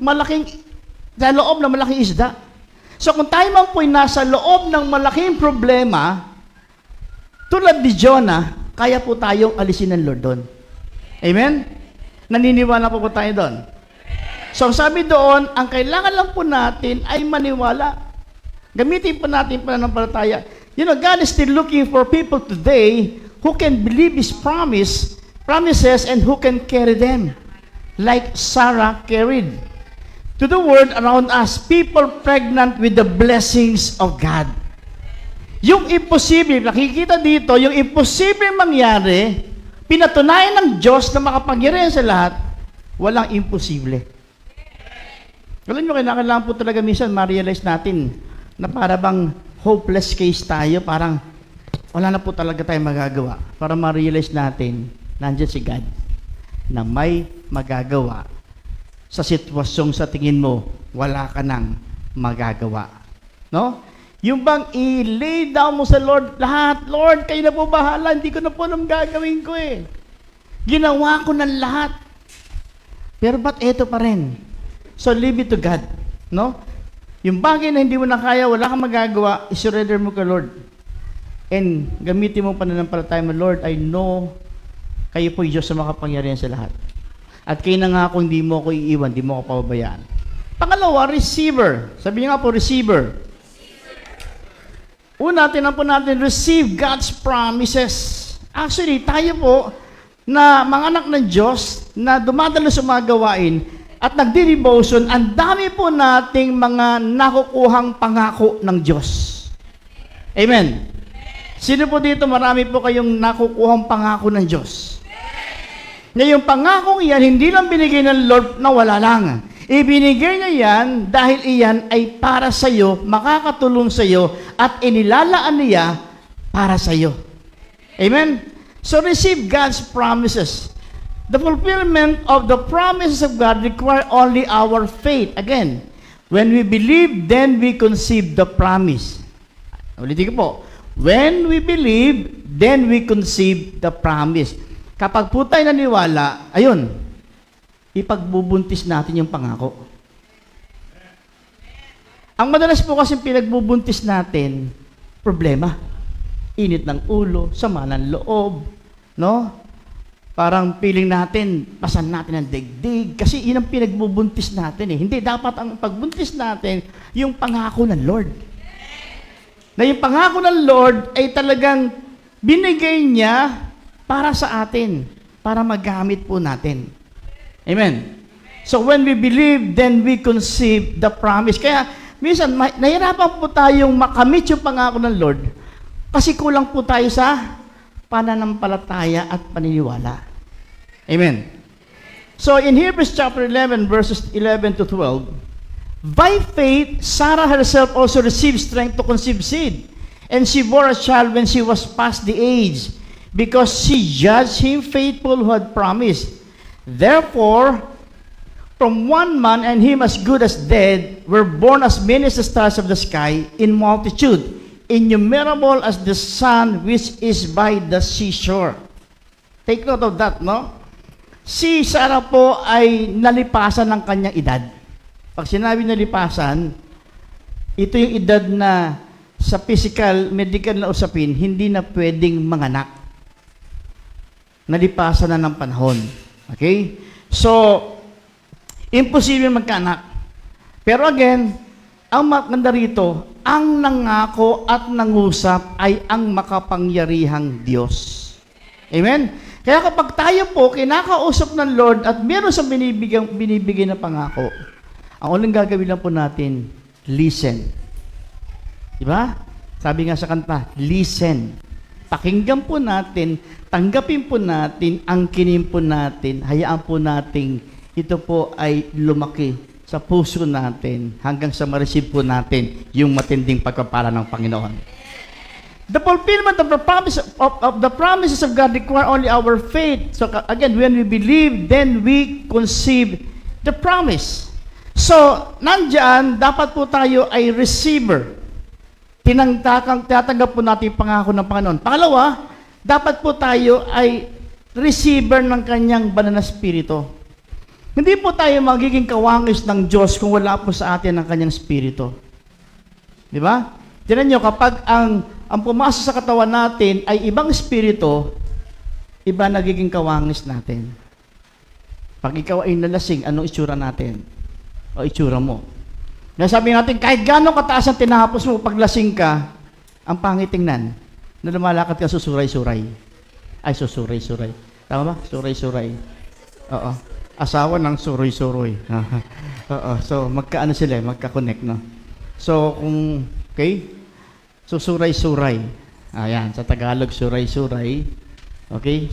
sa loob ng malaking isda. So, kung tayo man po'y nasa loob ng malaking problema, tulad ni Jonah, kaya po tayong alisin ng Lord doon. Amen? Naniniwala po tayo doon. So, sabi doon, ang kailangan lang po natin ay maniwala. Gamitin po natin pananampalataya. You know, God is still looking for people today who can believe His promises, and who can carry them. Like Sarah carried. To the world around us, people pregnant with the blessings of God. Yung imposible, nakikita dito, yung imposible mangyari, pinatunayan ng Diyos na makapangyarihan sa lahat, walang imposible. Alam nyo, kailangan po talaga minsan ma-realize natin na para bang hopeless case tayo, parang wala na po talaga tayong magagawa. Para ma-realize natin, nandiyan si God na may magagawa sa sitwasyong sa tingin mo, wala ka nang magagawa. No? Yung bang i-lay down mo sa Lord, lahat, Lord, kayo na po bahala, hindi ko na po nang gagawin ko eh. Ginawa ko ng lahat. Pero ba't eto pa rin? So leave it to God. No? Yung bagay na hindi mo na kaya, wala kang magagawa, isurrender mo ka, Lord. And gamitin mo pananampalataya mo, Lord, I know kayo po Diyos sa makapangyarihan sa lahat. At kayo na nga kung hindi mo ako iiwan, hindi mo ako pababayaan. Pangalawa, receiver. Sabi niyo nga po, receiver. Una, tinan po natin, receive God's promises. Actually, tayo po, na mga anak ng Diyos, na dumadalo sa mga gawain, at nagdi-devotion, ang dami po nating mga nakukuhang pangako ng Diyos. Amen. Sino po dito, marami po kayong nakukuhang pangako ng Diyos? Ngayong pangakong iyan, hindi lang binigay ng Lord na wala lang. Ibinigay niya yan dahil iyan ay para sa iyo, makakatulong sa iyo, at inilalaan niya para sa iyo. Amen? So receive God's promises. The fulfillment of the promises of God require only our faith. Again, when we believe, then we conceive the promise. Ulitin ko po. When we believe, then we conceive the promise. Kapag po tayo naniwala, ayun, ipagbubuntis natin yung pangako. Ang madalas po kasi pinagbubuntis natin, problema. Init ng ulo, sama ng loob, no? Parang feeling natin, pasan natin ang digdig, kasi yun ang pinagbubuntis natin eh. Hindi, dapat ang pagbuntis natin, yung pangako ng Lord. Na yung pangako ng Lord ay talagang binigay niya para sa atin, para magamit po natin. Amen. So when we believe, then we conceive the promise. Kaya minsan, nahirapan po tayong makamit yung pangako ng Lord kasi kulang po tayo sa pananampalataya at paniniwala. Amen. So in Hebrews chapter 11, verses 11 to 12, by faith, Sarah herself also received strength to conceive seed, and she bore a child when she was past the age, because she judged him faithful who had promised. Therefore, from one man, and him as good as dead, were born as many as the stars of the sky in multitude, innumerable as the sun which is by the seashore. Take note of that, no? Si Sarah po ay nalipasan ng kanyang edad. Pag sinabi nalipasan, ito yung edad na sa physical, medical na usapin, hindi na pwedeng manganak. Nalipasan na ng panahon. Okay? So, imposible magkaanak. Pero again, ang maganda rito, ang nangako at nangusap ay ang makapangyarihang Diyos. Amen? Kaya kapag tayo po kinakausap ng Lord at meron sa binibigay na pangako, ang uling gagawin lang po natin, listen. Diba? Sabi nga sa kanta, listen. Pakinggan po natin, tanggapin po natin, angkinin po natin, hayaan po natin, ito po ay lumaki sa puso natin hanggang sa ma-receive po natin yung matinding pagpapala ng Panginoon. The fulfillment of the promises of God require only our faith. So again, when we believe, then we conceive the promise. So, nandyan, dapat po tayo ay receiver. Tinatanggap po natin yung pangako ng Panginoon. Pangalawa, dapat po tayo ay receiver ng kanyang banal na spirito. Hindi po tayo magiging kawangis ng Diyos kung wala po sa atin ang kanyang spirito. Di ba? Tinan nyo, kapag ang pumasok sa katawan natin ay ibang spirito, iba nagiging kawangis natin. Pag ikaw ay nalasing, anong itsura natin? O itsura mo. Nasabi natin, kahit gano'ng kataas ang tinahapos mo, pag lasing ka, ang pangit tingnan, na lumalakad ka susuray-suray. Ay, susuray-suray. Tama ba? Suray-suray. Oo. Asawa ng suroy-suroy. Oo. So, magkaano sila, magka-connect, no? So, kung, okay? Susuray-suray. Ayan, sa Tagalog, suray-suray. Okay?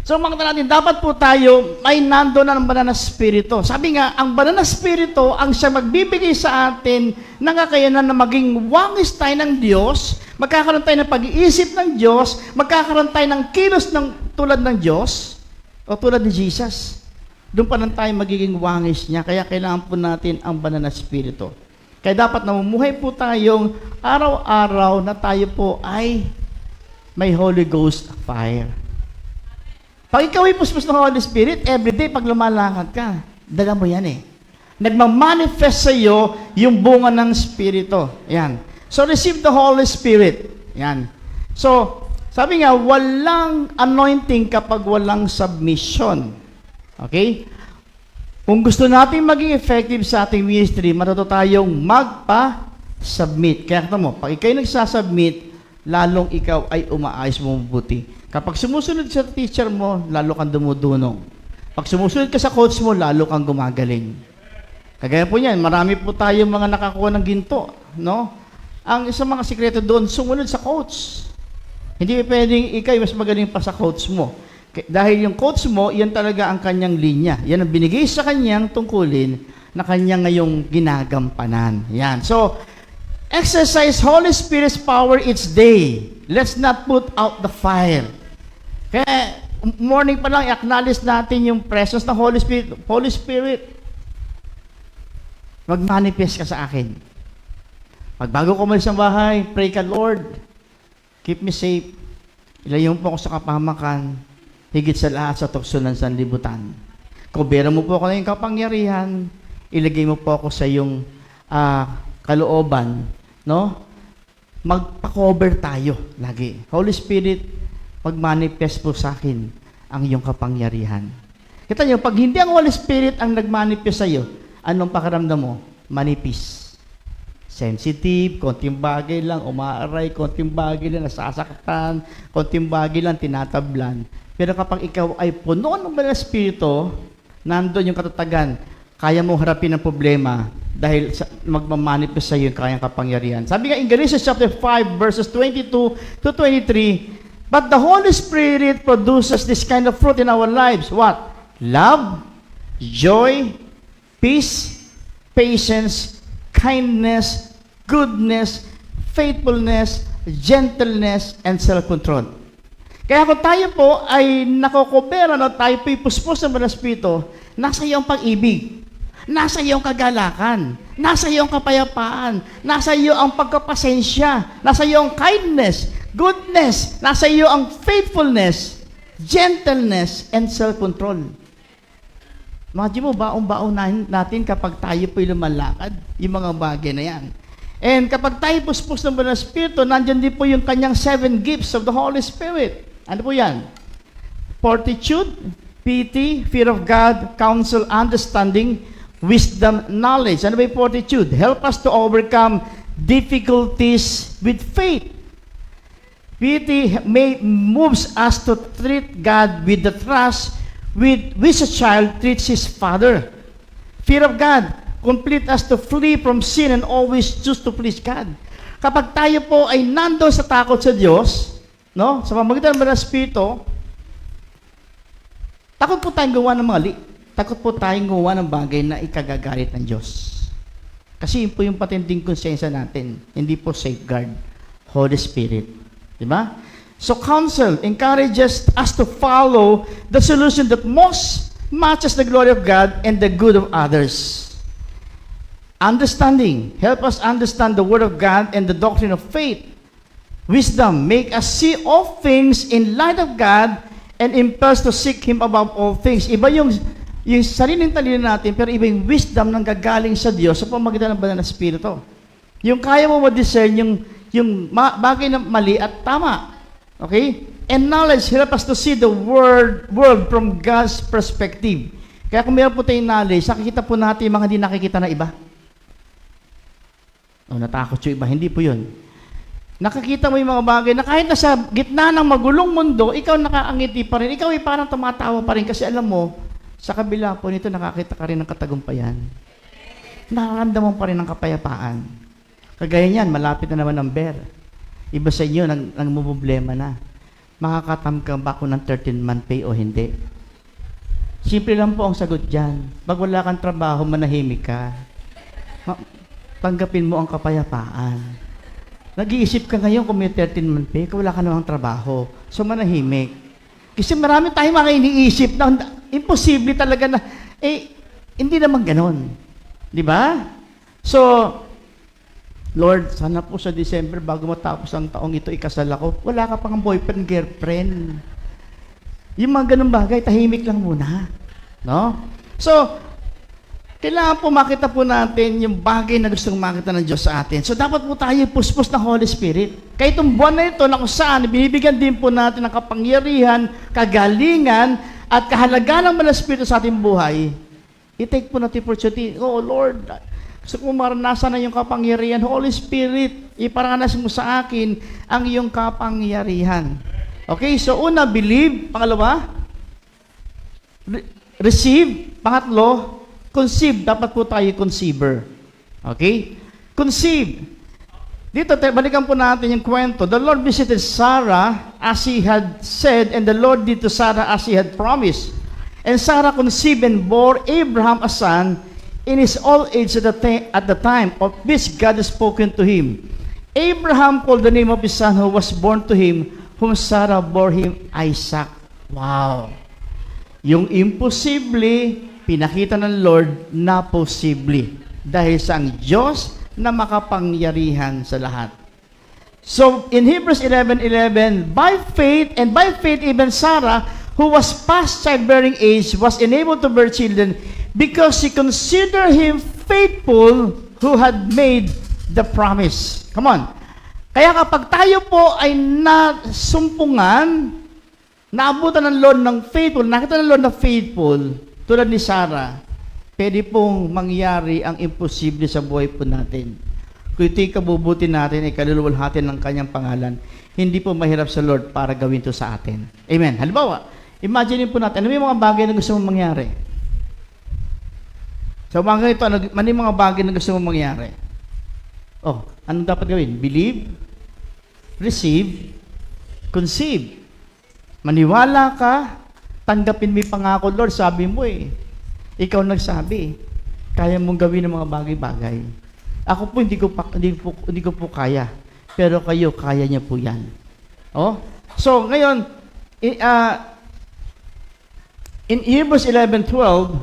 So mga natin, dapat po tayo may nando na ng banal na spirito. Sabi nga, ang banal na spirito ang siya magbibigay sa atin ng kakayanan na maging wangis tayo ng Diyos, magkakaroon tayo ng pag-iisip ng Diyos, magkakaroon tayo ng kilos ng tulad ng Diyos, o tulad ni Jesus. Doon pa lang tayo magiging wangis niya, kaya kailangan po natin ang banal na spirito. Kaya dapat namumuhay po tayong araw-araw na tayo po ay may Holy Ghost fire. Pag ikaw ay puspos ng Holy Spirit, everyday pag lumalakad ka, dala mo yan eh. Nagmamanifest sa iyo yung bunga ng Spirito. Yan. So, receive the Holy Spirit. Yan. So, sabi nga, walang anointing kapag walang submission. Okay? Kung gusto natin maging effective sa ating ministry, matuto tayong magpa-submit. Kaya mo, pag ikaw nagsasubmit, lalong ikaw ay umaayos mo mabuti. Kapag sumusunod sa teacher mo, lalo kang dumudunong. Pag sumusunod ka sa coach mo, lalo kang gumagaling. Kagaya po niyan, marami po tayong mga nakakuha ng ginto, no? ang isang mga sikreto doon, sumunod sa coach. Hindi pwedeng ikay mas magaling pa sa coach mo. Dahil yung coach mo, yan talaga ang kanyang linya. Yan ang binigay sa kanyang tungkulin na kanyang ngayong ginagampanan. Yan. So, exercise Holy Spirit's power each day. Let's not put out the fire. Kaya, morning pa lang, i-acknowledge natin yung presence ng Holy Spirit. Holy Spirit, mag-manifest ka sa akin. Pagbago ko umalis ng bahay, pray ka, Lord, keep me safe. Ilayo mo po ako sa kapahamakan, higit sa lahat sa tukso ng sanlibutan. Kubera mo po ako ng kapangyarihan, ilagay mo po ako sa iyong kalooban, no? Magpa-cover tayo lagi. Holy Spirit, mag-manifest po sa akin ang iyong kapangyarihan. Kita niyo, pag hindi ang Holy Spirit ang nag-manifest sa iyo, anong pakiramdam mo? Manipis. Sensitive, konting bagay lang, umaaray, konting bagay lang, nasasaktan, konting bagay lang, tinatablan. Pero kapag ikaw ay puno ng Banal na Espiritu, nandun yung katatagan, kaya mong harapin ang problema dahil magmamanifest sa iyo yung kayang kapangyarihan. Sabi nga in Galatians chapter 5, verses 22 to 23, but the Holy Spirit produces this kind of fruit in our lives. What? Love, joy, peace, patience, kindness, goodness, faithfulness, gentleness, and self-control. Kaya kung tayo po ay nakokopera na tayo po'y puspos ng Banal na Espiritu, nasa iyo ang pag-ibig, nasa iyo ang kagalakan, nasa iyo ang kapayapaan, nasa iyo ang pagkapasensya, nasa iyo ang kindness, goodness, nasa iyo ang faithfulness, gentleness, and self-control. Imagine mo, baong-baong natin kapag tayo po'y lumalakad, yung mga bagay na yan. And kapag tayo puspos ng Banal na Espiritu, nandyan din po yung kanyang 7 gifts of the Holy Spirit. Ano po yan? Fortitude, piety, fear of God, counsel, understanding, wisdom, knowledge. Ano ba yung fortitude? Help us to overcome difficulties with faith. Piety moves us to treat God with the trust with which a child treats his father. Fear of God, complete us to flee from sin and always choose to please God. Kapag tayo po ay nandoon sa takot sa Diyos, no, sa pamamagitan ng Banal na Espiritu, takot po tayong gawa ng mali. Takot po tayong gawa ng bagay na ikagagalit ng Diyos. Kasi yun po yung patinding konsensya natin, hindi po safeguard, Holy Spirit. Diba? So counsel encourages us to follow the solution that most matches the glory of God and the good of others. Understanding, help us understand the Word of God and the doctrine of faith. Wisdom, make us see all things in light of God and impels to seek Him above all things. Iba yung sariling talino natin, pero iba yung wisdom ng gagaling sa Diyos sa pamamagitan ng Banal na Espiritu. Yung kaya mo ma-discern yung bagay na mali at tama. Okay? And knowledge help us to see the world from God's perspective. Kaya kung meron po tayong knowledge, nakikita po natin yung mga hindi nakikita na iba. Natakot yung iba. Hindi po yun. Nakakita mo yung mga bagay na kahit nasa gitna ng magulong mundo, ikaw nakaangiti pa rin. Ikaw ay parang tumatawa pa rin kasi alam mo, sa kabila po nito nakakita ka rin ng katagumpayan. Nararamdaman pa rin ng kapayapaan. Kagaya niyan, malapit na naman ang bear. Iba sa inyo, nangmumoblema na. Makakatamkam ba ako ng 13-month pay o hindi? Simple lang po ang sagot dyan. Pag wala kang trabaho, manahimik ka. Tanggapin mo ang kapayapaan. Nag-iisip ka ngayon kung may 13-month pay, kung wala ka namang trabaho. So, manahimik. Kasi marami tayong mga iniisip na imposible talaga na, hindi naman ganon. Di ba? So, Lord, sana po sa December, bago matapos ang taong ito, ikasal ako, wala ka pang boyfriend, girlfriend. Yung mga ganun bagay, tahimik lang muna. No? So, kailangan po makita po natin yung bagay na gustong makita ng Diyos sa atin. So, dapat po tayo puspos ng Holy Spirit. Kaya itong buwan na ito, na kung saan, binibigyan din po natin ng kapangyarihan, kagalingan, at kahalagaan ng Banal na Espiritu sa ating buhay, i-take po natin opportunity. Oh, Lord, gusto ko maranasan na yung kapangyarihan. Holy Spirit, iparanas mo sa akin ang iyong kapangyarihan. Okay, so una, believe. Pangalawa, receive. Pangatlo, conceive. Dapat po tayo conceiver. Okay? Conceive. Dito, balikan po natin yung kwento. The Lord visited Sarah as He had said, and the Lord did to Sarah as He had promised. And Sarah conceived and bore Abraham a son in his old age at the time of which God had spoken to him. Abraham called the name of his son who was born to him, whom Sarah bore him Isaac. Wow! Yung imposible, pinakita ng Lord na posible. Dahil sa ang Diyos na makapangyarihan sa lahat. So, in Hebrews 11:11, by faith even Sarah, who was past childbearing age, was enabled to bear children because she considered him faithful who had made the promise. Come on. Kaya kapag tayo po ay nasumpungan, naabutan ng Lord ng faithful, nakita ng Lord na faithful, tulad ni Sarah, pwede pong mangyari ang imposible sa buhay po natin. Kung ito'y kabubuti natin, ay kaluluwalhati ng kanyang pangalan, hindi po mahirap sa Lord para gawin to sa atin. Amen. Halimbawa, imagine po natin, ano yung mga bagay na gusto mong mangyari? Sa mga ito, ano yung mga bagay na gusto mong mangyari? Oh, ano dapat gawin? Believe, receive, conceive. Maniwala ka, tanggapin mo yung pangako, Lord, sabi mo ikaw nagsabi, kaya mong gawin ng mga bagay-bagay. Ako po, hindi ko po kaya. Pero kayo, kaya niya po yan. Oh? So, ngayon, in Hebrews 11:12,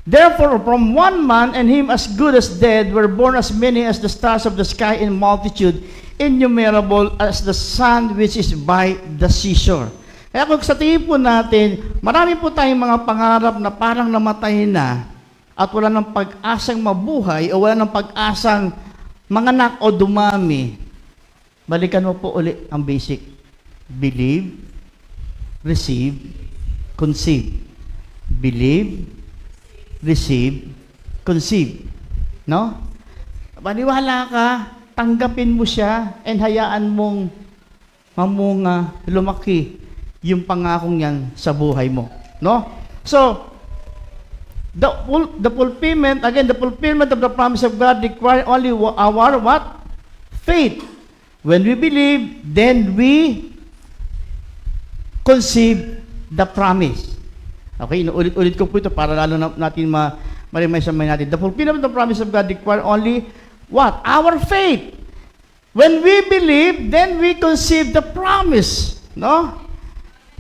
therefore, from one man, and him as good as dead, were born as many as the stars of the sky in multitude, innumerable as the sun which is by the seashore. Kaya kung sa tingin po natin, marami po tayong mga pangarap na parang namatay na at wala ng pag-asang mabuhay o wala ng pag-asang manganak o dumami. Balikan mo po uli ang basic. Believe, receive, conceive. Believe, receive, conceive. No? Maniwala ka, tanggapin mo siya, and hayaan mong mamunga, lumaki yung pangakong yan sa buhay mo. No? So, the fulfillment of the promise of God require only our what? Faith. When we believe, then we conceive the promise. Okay, inuulit-ulit ko po ito para lalo natin ma-remind natin. The fulfillment of the promise of God require only what? Our faith. When we believe, then we conceive the promise. No?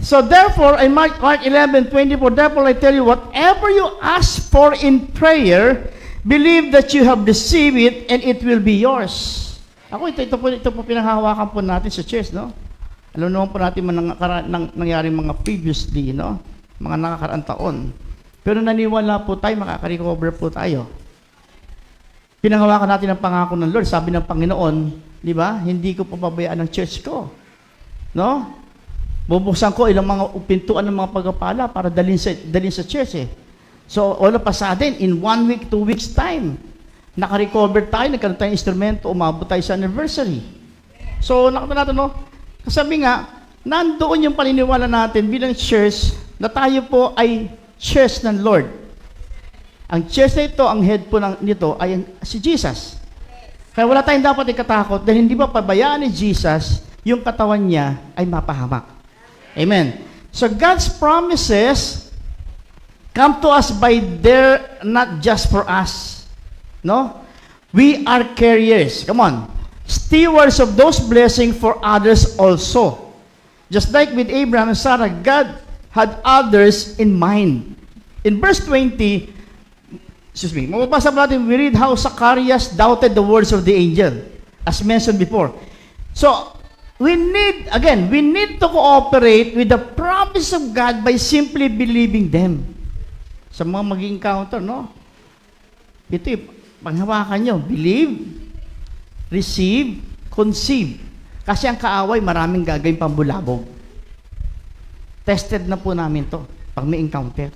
So therefore, in Mark 11:24, therefore I tell you, whatever you ask for in prayer, believe that you have received it and it will be yours. Ako, ito po pinanghahawakan po natin sa church, no? Alam naman po natin nangyari mga previously, no? Mga nakakaraang taon. Pero naniwala po tayo, makaka-recover po tayo. Pinanghawakan natin ang pangako ng Lord. Sabi ng Panginoon, di ba? Hindi ko papabayaan ang church ko. No? Bubuksan ko ilang mga pintuan ng mga pagpapala para dalhin sa church So, all of a sudden, in 1 week, 2 weeks time, naka-recover tayo, nagkaroon tayong instrumento, umabot tayo sa anniversary. So, nakita natin, no? Kasabi nga, nandoon yung paniniwala natin bilang church na tayo po ay church ng Lord. Ang church na ito, ang head po nito ay si Jesus. Kaya wala tayong dapat ikatakot dahil hindi ba pabayaan ni Jesus, yung katawan niya ay mapahamak. Amen. So God's promises come to us by there, not just for us. No? We are carriers. Come on. Stewards of those blessings for others also. Just like with Abraham and Sarah, God had others in mind. In verse 20, mababasa natin, we read how Zacharias doubted the words of the angel, as mentioned before. So, we need to cooperate with the promise of God by simply believing them. Sa mga mag-encounter, no? Ito panghawakan nyo. Believe, receive, conceive. Kasi ang kaaway, maraming gagawin pambulabog. Tested na po namin to pag may encounter.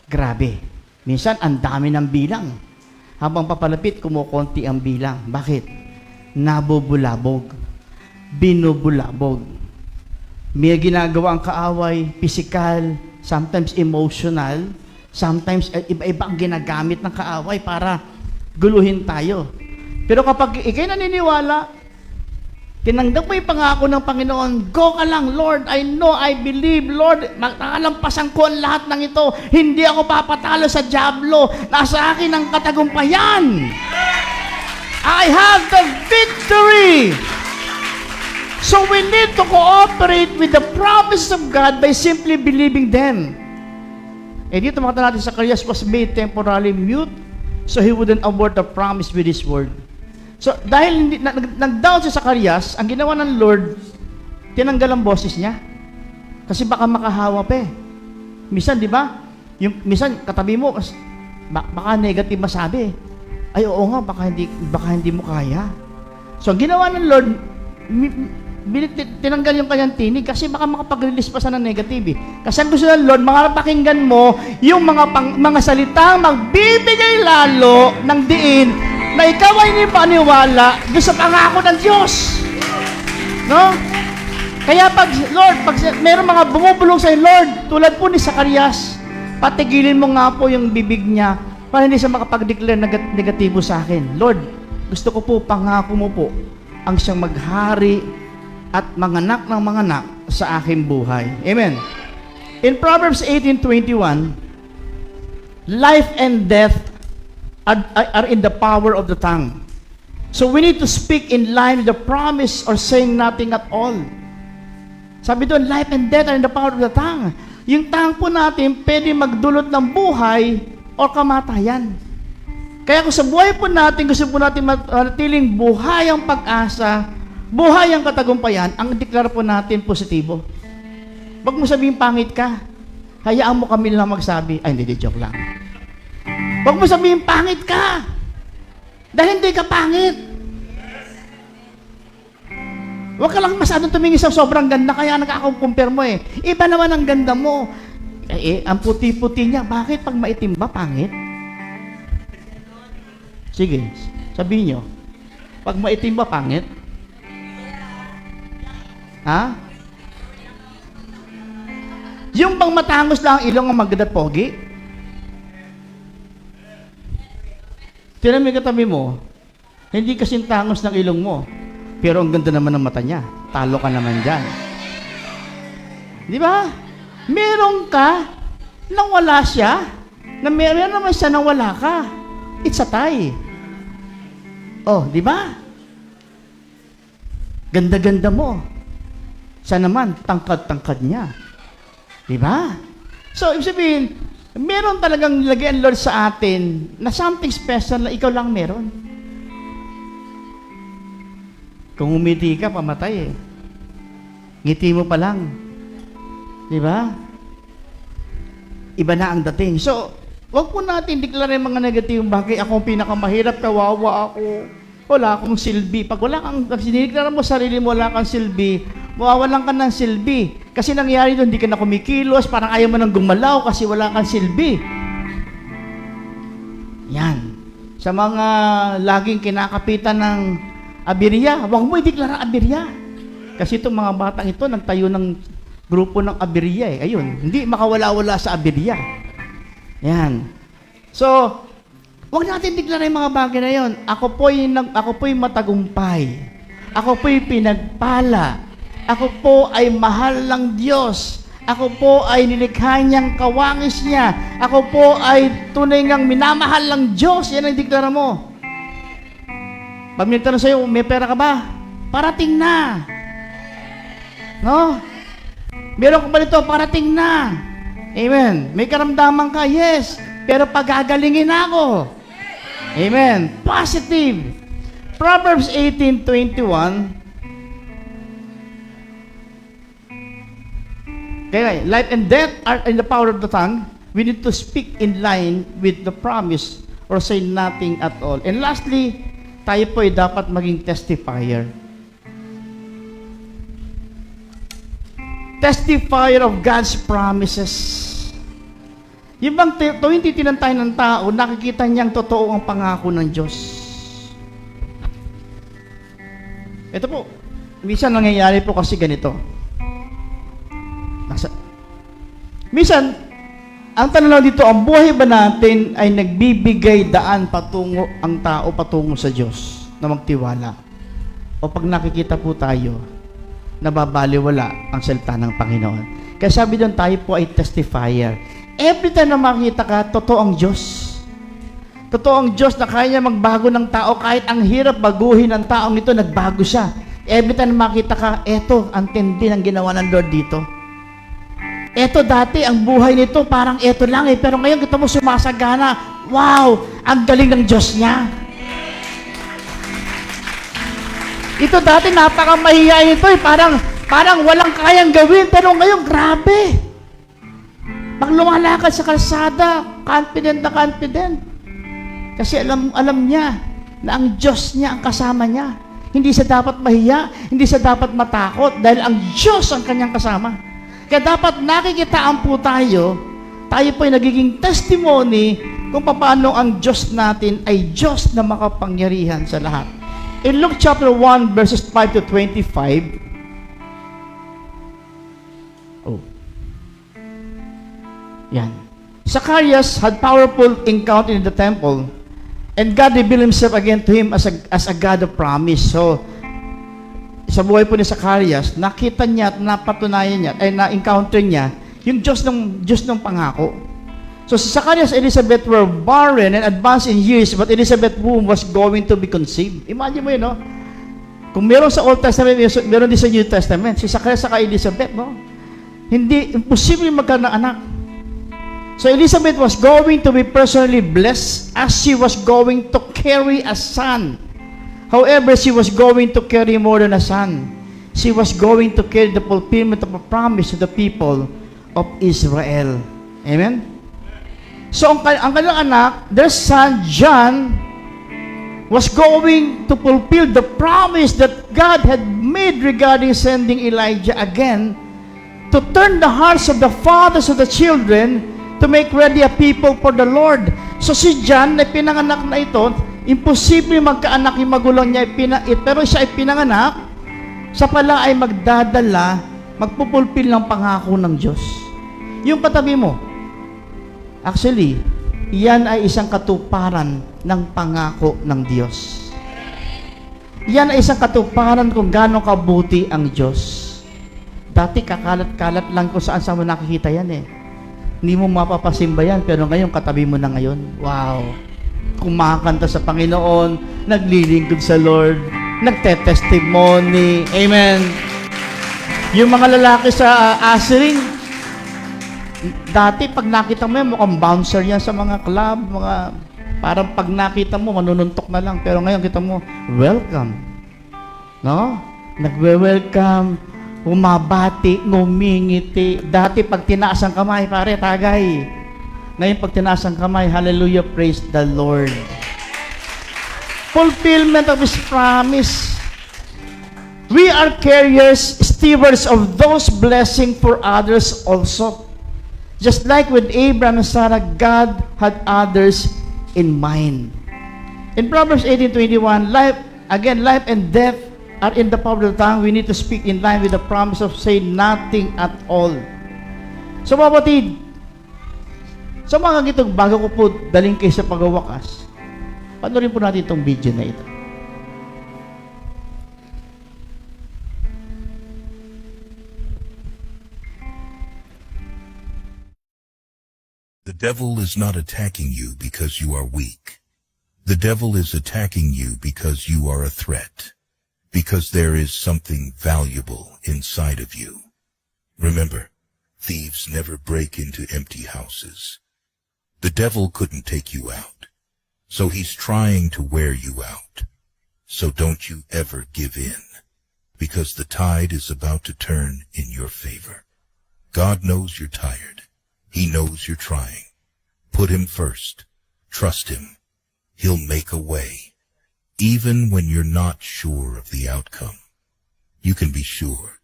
Grabe. Minsan, ang dami ng bilang. Habang papalapit, kumukonti ang bilang. Bakit? Nabubulabog. Binubulabog. May ginagawa ang kaaway, physical, sometimes emotional, sometimes iba-iba ang ginagamit ng kaaway para guluhin tayo. Pero kapag ikay naniniwala, tinanggap mo yung pangako ng Panginoon, go ka lang, Lord, I know, I believe, Lord, makakalampasan ko ang lahat ng ito. Hindi ako papatalo sa dyablo. Nasa akin ang katagumpayan. I have the victory. So we need to cooperate with the promises of God by simply believing them. Eh dito makita natin, Zacarias was made temporarily mute so he wouldn't abort the promise with his word. So, dahil nag-down si Zacarias, ang ginawa ng Lord, tinanggal ang boses niya. Kasi baka makahawa pa eh. Minsan, di ba? Minsan, katabi mo, baka negative masabi. Ay, oo nga, baka hindi mo kaya. So, ang ginawa ng Lord, tinanggal yung kanyang tinig kasi baka makapag-release pa sa ng negative eh. Kasi ang gusto ng Lord, mga pakinggan mo, yung mga salitang magbibigay lalo ng diin na ikaw ay hindi paniwala doon sa pangako ng Diyos. No? Kaya pag mayroong mga bumubulong sa Lord, tulad po ni Zacarias, patigilin mo nga po yung bibig niya para hindi siya makapag-declare negatibo sa akin. Lord, gusto ko po, pangako mo po, ang siyang maghari at manganak ng manganak sa aking buhay. Amen. In Proverbs 18:21, life and death are in the power of the tongue. So we need to speak in line with the promise or saying nothing at all. Sabi doon, life and death are in the power of the tongue. Yung tongue po natin, pwede magdulot ng buhay o kamatayan. Kaya kung sa buhay po natin, gusto po natin manatiling buhay ang pag-asa, buhay ang katagumpayan, ang deklara po natin positibo. Huwag mo sabihin pangit ka. Hayaan mo kami lang magsabi, ay hindi, joke lang. Huwag mo sabihin, pangit ka. Dahil hindi ka pangit. Huwag ka lang masyadong tumingin sa sobrang ganda, kaya nagkakakumpare mo eh. Iba naman ang ganda mo. Ang puti-puti niya, bakit pag maitim ba, pangit? Sige, sabihin nyo. Pag maitim ba, pangit? Ha? Yung bang matangos lang ang ilong ang maganda at pogi? Tinan mo yung katabi mo, hindi kasing tangos ng ilong mo, pero ang ganda naman ng mata niya. Talo ka naman dyan. Di ba? Meron ka nang wala siya, na meron naman siya nang wala ka. It's a tie. Oh, di ba? Ganda-ganda mo. Siya naman, tangkad-tangkad niya. Di ba? So, ibig sabihin, meron talagang nilagay ang Lord sa atin na something special na ikaw lang meron. Kung umiti ka, pamatay eh. Ngiti mo pa lang. Di ba? Iba na ang dating. So, wag po natin deklara yung mga negative. Bakit ako ang pinakamahirap, kawawa ako. Wala akong silbi. Pag wala kang, sinideklara mo sarili mo, wala kang silbi, mawawalan ka ng silbi. Kasi nangyari doon, hindi ka na kumikilos, parang ayaw mo nang gumalaw kasi wala kang silbi. Yan. Sa mga laging kinakapitan ng Abirya, huwag mo ideklara Abirya. Kasi itong mga batang ito, nagtayo ng grupo ng Abirya eh. Ayun, hindi makawala-wala sa Abirya. Yan. So, huwag natin deklara yung mga bagay na yun. Ako po'y matagumpay. Ako po'y pinagpala. Ako po ay mahal ng Diyos. Ako po ay nilikha niyang kawangis niya. Ako po ay tunay ngang minamahal ng Diyos. Yan ang deklara mo. Pag may tanong sa'yo, may pera ka ba? Parating na. No? Meron ka ba nito? Parating na. Amen. May karamdaman ka? Yes. Pero pagagalingin ako. Amen. Positive. Proverbs 18:21. Kaya, life and death are in the power of the tongue. We need to speak in line with the promise or say nothing at all. And lastly, tayo po ay dapat maging testifier. Testifier of God's promises. Yung bang tuwing titinan tayo ng tao, nakikita niyang totoo ang pangako ng Diyos. Ito po, minsan nangyayari po kasi ganito. Minsan, ang tanong lang dito, ang buhay ba natin ay nagbibigay daan patungo ang tao patungo sa Diyos? na magtiwala. O pag nakikita po tayo, nababaliwala ang salita ng Panginoon. Kaya sabi doon, tayo po ay testifier. Every time na makita ka, totoo ang Diyos. Totoo ang Diyos na kaya niya magbago ng tao. Kahit ang hirap baguhin ng taong ito, nagbago siya. Every time na makita ka, eto, ang tindi ng ginawa ng Lord dito. Eto dati, ang buhay nito, parang eto lang eh. Pero ngayon, kita mo sumasagana. Wow! Ang galing ng Diyos niya. Ito dati, napakamahiyain ito eh. Parang walang kayang gawin. Pero ngayon, grabe. Pag lumalakad sa kalsada, confident na confident. Kasi alam niya na ang Diyos niya ang kasama niya. Hindi siya dapat mahiya, hindi siya dapat matakot dahil ang Diyos ang kanyang kasama. Kaya dapat nakikitaan po tayo po ay nagiging testimony kung paano ang Diyos natin ay Diyos na makapangyarihan sa lahat. In Luke chapter 1 verses 5 to 25, yan. Zacharias had powerful encounter in the temple, and God revealed Himself again to him as a God of promise. So, sa buhay po ni Zacharias, nakita niya at napatunayan niya, ay na-encounter niya, yung Diyos ng pangako. So, si Zacharias and Elizabeth were barren and advanced in years, but Elizabeth's womb was going to be conceived. Imagine mo yun, no? Kung meron sa Old Testament, meron din sa New Testament, si Zacharias at Elizabeth, no? Hindi, imposible magkaroon ng anak. So Elizabeth was going to be personally blessed as she was going to carry a son. However, she was going to carry more than a son. She was going to carry the fulfillment of a promise to the people of Israel. Amen? So ang kanilang anak, their son John, was going to fulfill the promise that God had made regarding sending Elijah again to turn the hearts of the fathers of the children to make ready a people for the Lord. So si John, na pinanganak na ito, imposible magkaanak yung magulang niya, pero siya ay pinanganak, sa pala ay magdadala, magpupulpil ng pangako ng Diyos. Yung katabi mo, actually, yan ay isang katuparan ng pangako ng Diyos. Yan ay isang katuparan kung gaano kabuti ang Diyos. Dati kakalat-kalat lang kung saan mo nakikita yan eh. Hindi mo mapapasimba yan, pero ngayon katabi mo na ngayon. Wow! Kumakanta sa Panginoon, naglilingkod sa Lord, nagte-testimony. Amen! Yung mga lalaki sa Asering, dati pag nakita mo yan, mukhang bouncer yan sa mga club, parang pag nakita mo, manununtok na lang. Pero ngayon kita mo, welcome. No? Nagwe-welcome, umabati, ngumingiti. Dati pag tinaas ang kamay, pare, tagay. Ngayon pag tinaas ang kamay, hallelujah, praise the Lord. Fulfillment of His promise. We are carriers, stewards of those blessings for others also. Just like with Abraham and Sarah, God had others in mind. In Proverbs 18:21, life and death are in the power of the tongue. We need to speak in line with the promise of say nothing at all. So mga kapatid, sa mga ganito, bago ko po daling kayo sa pagwawakas, panoorin po natin itong video na ito. The devil is not attacking you because you are weak. The devil is attacking you because you are a threat. Because there is something valuable inside of you. Remember, thieves never break into empty houses. The devil couldn't take you out, so he's trying to wear you out. So don't you ever give in, because the tide is about to turn in your favor. God knows you're tired. He knows you're trying. Put Him first. Trust Him. He'll make a way. Even when you're not sure of the outcome, you can be sure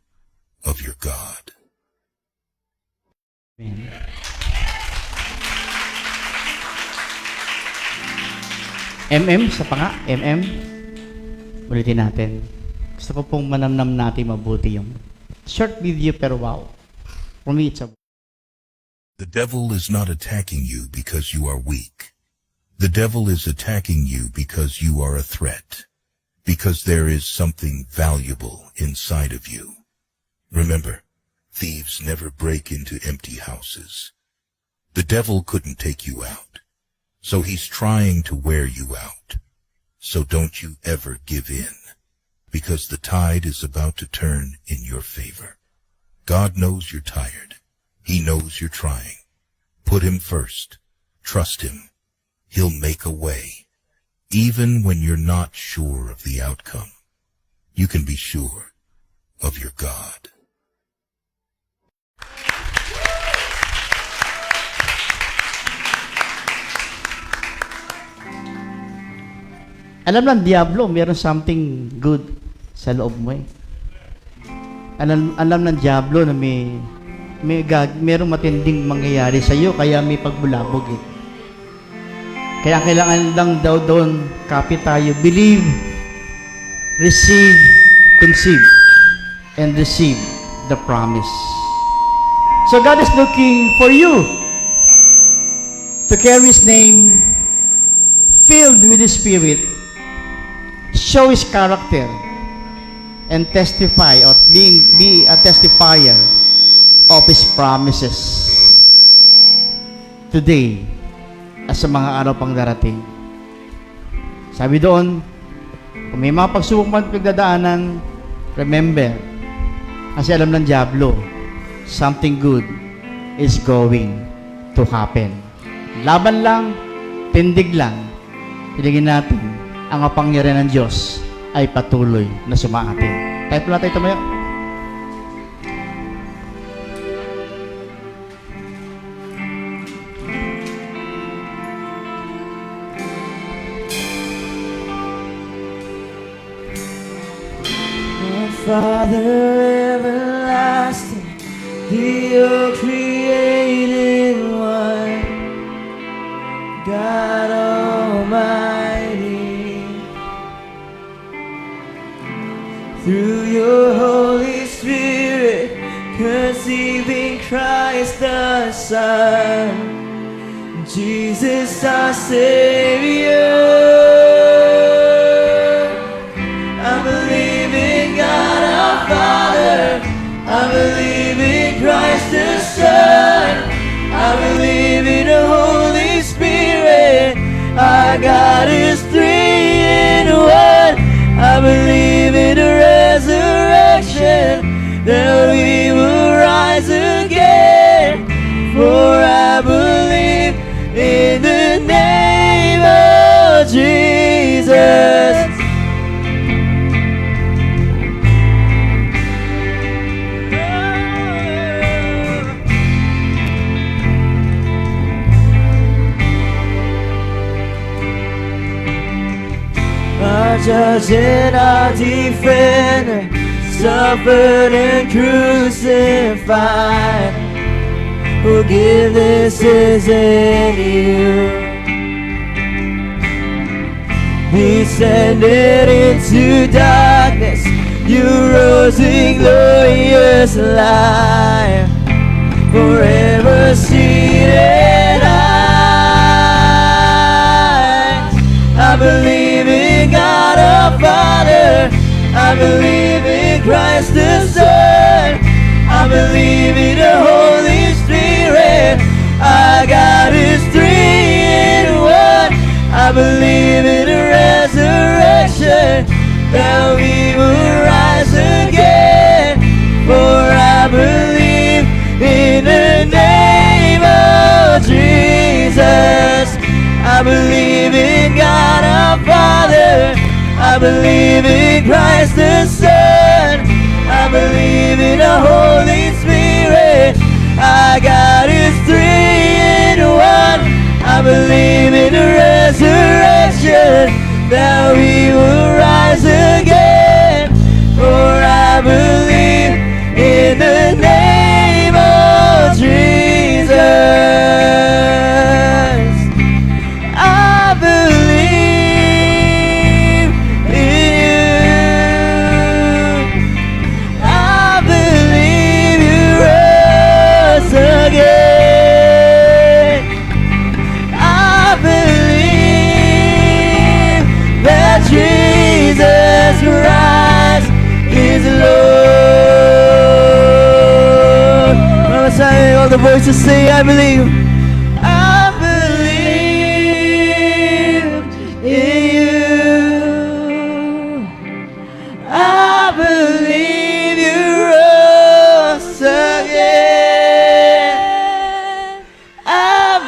of your God. Amen. Sa panga, ulitin natin. Gusto ko pong manamnam natin mabuti yung short video pero wow. For me, it's a... The devil is not attacking you because you are weak. The devil is attacking you because you are a threat. because there is something valuable inside of you. Remember, thieves never break into empty houses. The devil couldn't take you out, so he's trying to wear you out. So don't you ever give in, because the tide is about to turn in your favor. God knows you're tired. He knows you're trying. Put him first. Trust him. He'll make a way. Even when you're not sure of the outcome, you can be sure of your God. Alam ng Diablo, meron something good sa loob mo eh. Alam ng Diablo na merong matinding mangyayari sa iyo, kaya may pagbulabog eh. Kaya kailangan lang daw doon, kapit tayo, believe, receive, conceive, and receive the promise. So God is looking for you to carry His name, filled with the Spirit, show His character, and testify or be a testifier of His promises today at sa mga araw pang darating. Sabi doon, kung may mga pagsubok man pagdadaanan, remember, kasi alam ng Diablo, something good is going to happen. Laban lang, tindig lang, hilingin natin ang kapangyarihan ng Diyos ay patuloy na sumaatin. Tayo pala tayo tumayo. Father everlasting, the created one, God Almighty, through your Holy Spirit, conceiving Christ the Son, Jesus our Savior. I believe in God our Father, I believe in Christ the Son, I believe in the Holy Spirit, our God is three in one. I believe in the resurrection, that we will rise again, for I believe in the name of Jesus. Our judge and our defender, suffered and crucified. Forgiveness is in you. He ascended into darkness, you rose in glorious life, forever seated high. I believe in God our Father, I believe in Christ the Son, I believe in the Holy Spirit, our God is three in one. I believe in the resurrection, that we will rise again, for I believe in the name of Jesus. I believe in God our Father, I believe in Christ the Son, I believe in the Holy Spirit, our God is three in one. I believe in the resurrection, that we will rise again, for I believe in the name of Jesus. I believe in you. I believe you rose again. I believe that Jesus all the voices say, I believe. I believe in you. I believe you rose again. I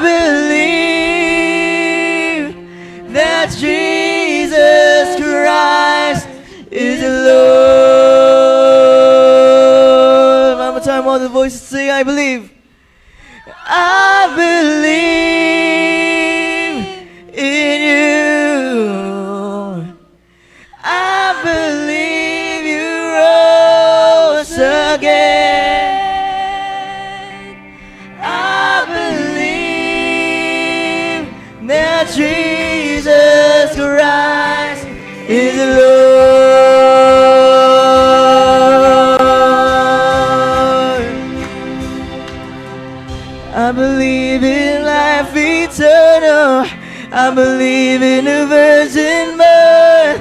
believe that Jesus Christ is Lord. One more time, all the voices sing, I believe. I believe in you. I believe you rose again. I believe that Jesus Christ is Lord. I believe in life eternal. I believe in a virgin birth.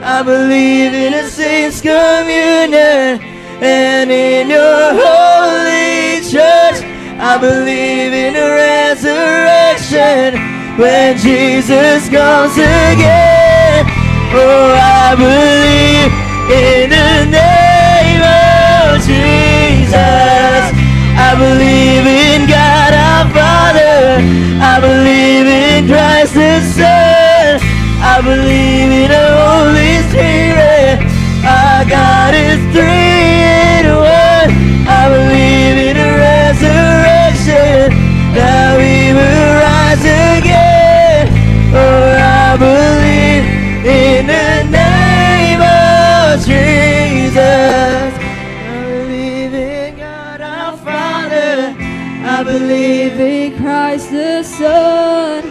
I believe in a saints' communion and in your holy church. I believe in a resurrection when Jesus comes again. Oh, I believe in the name of Jesus. I believe in God our Father. I believe in Christ the Son. I believe in the Holy Spirit. Our God is three in one. I believe in a resurrection that we will rise again. Oh, I believe in the name of Jesus. I believe in God our Father. I believe in Christ the Son.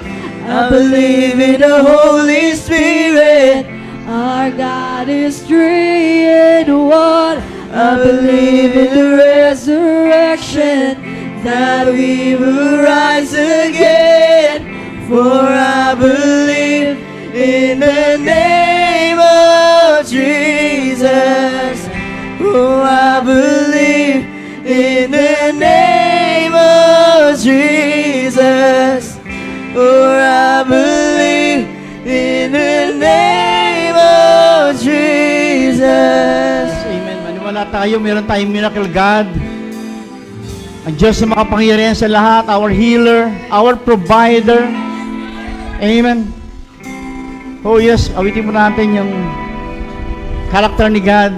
I believe in the Holy Spirit. Our God is three in one. I believe in the resurrection that we will rise again. For I believe in the name of Jesus. Oh, I believe in the name of Jesus. Oh, I believe in the name of Jesus. Amen. Maniwala tayo, meron tayong miracle God. Ang Diyos na makapangyarihan sa lahat, our healer, our provider. Amen. Oh yes, awitin mo natin yung karakter ni God.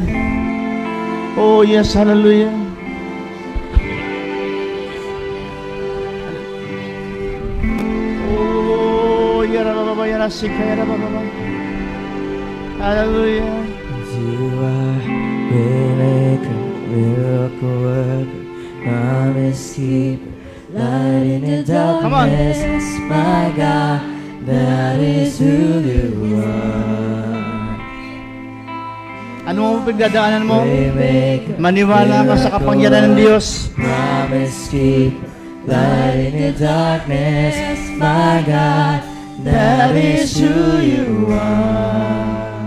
Oh yes, hallelujah. Oh, yara baba, yara sika, yara baba. Hallelujah. You are waymaker, miracle worker, promise keeper, light in the Come on. darkness, my God, that is who you are. Ano mo pagdadaanan mo? Waymaker, Maniwala ka sa kapangyarihan ng Diyos. promise keeper, light in the darkness, my God, that is who you are.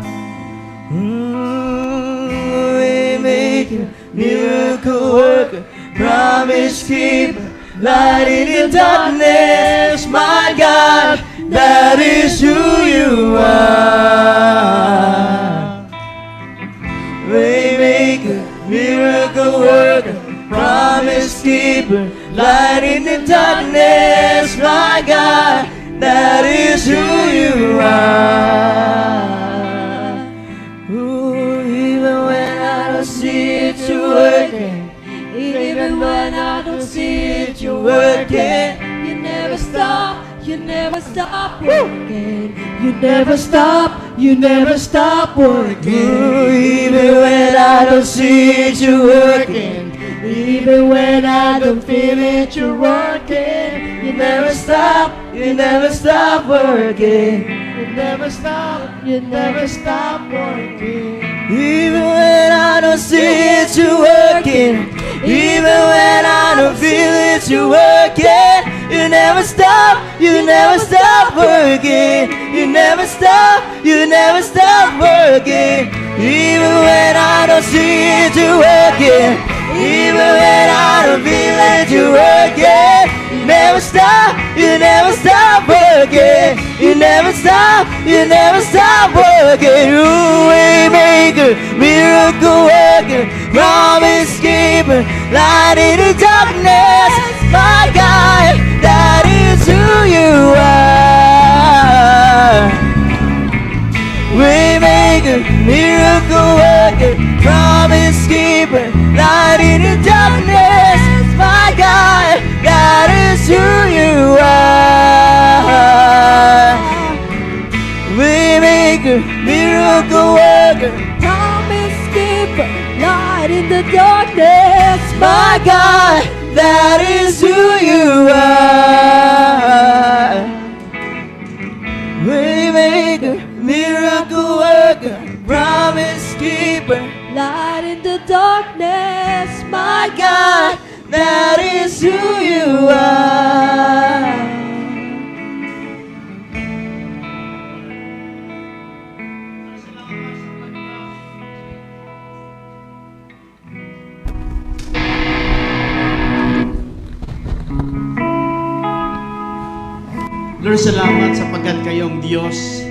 Waymaker, miracle worker, promise keeper, light in the darkness, my God, that is who you are. Waymaker, miracle worker, promise keeper, light in the darkness, my God, that is who you are. Ooh, even when I don't see it, you're working. Even when I don't see it, you're working. You never stop, you never stop working. You never stop, you never stop working. Ooh, even when I don't see it, you're working. Even when I don't feel it, you're working. You never stop working. You never stop, you never stop working. Even when I don't see it, you're working. Even when I don't feel it, you're working. You never stop working. You never stop working. Even when I don't see it, you're working. Even when I don't feel it, you're working. never stop, you never stop working. You never stop, you never stop working. Ooh, Waymaker, miracle worker, promise keeper, light in the darkness. My God, that is who you are. Waymaker, miracle worker, promise keeper, light in the darkness. My God, that is who you are. Waymaker, miracle worker, Promise keeper, light in the darkness. my God, that is who you are. Waymaker, miracle worker, promise keeper, Light in the darkness, my God, that is who you are. Lord, salamat sapagkat kayong Diyos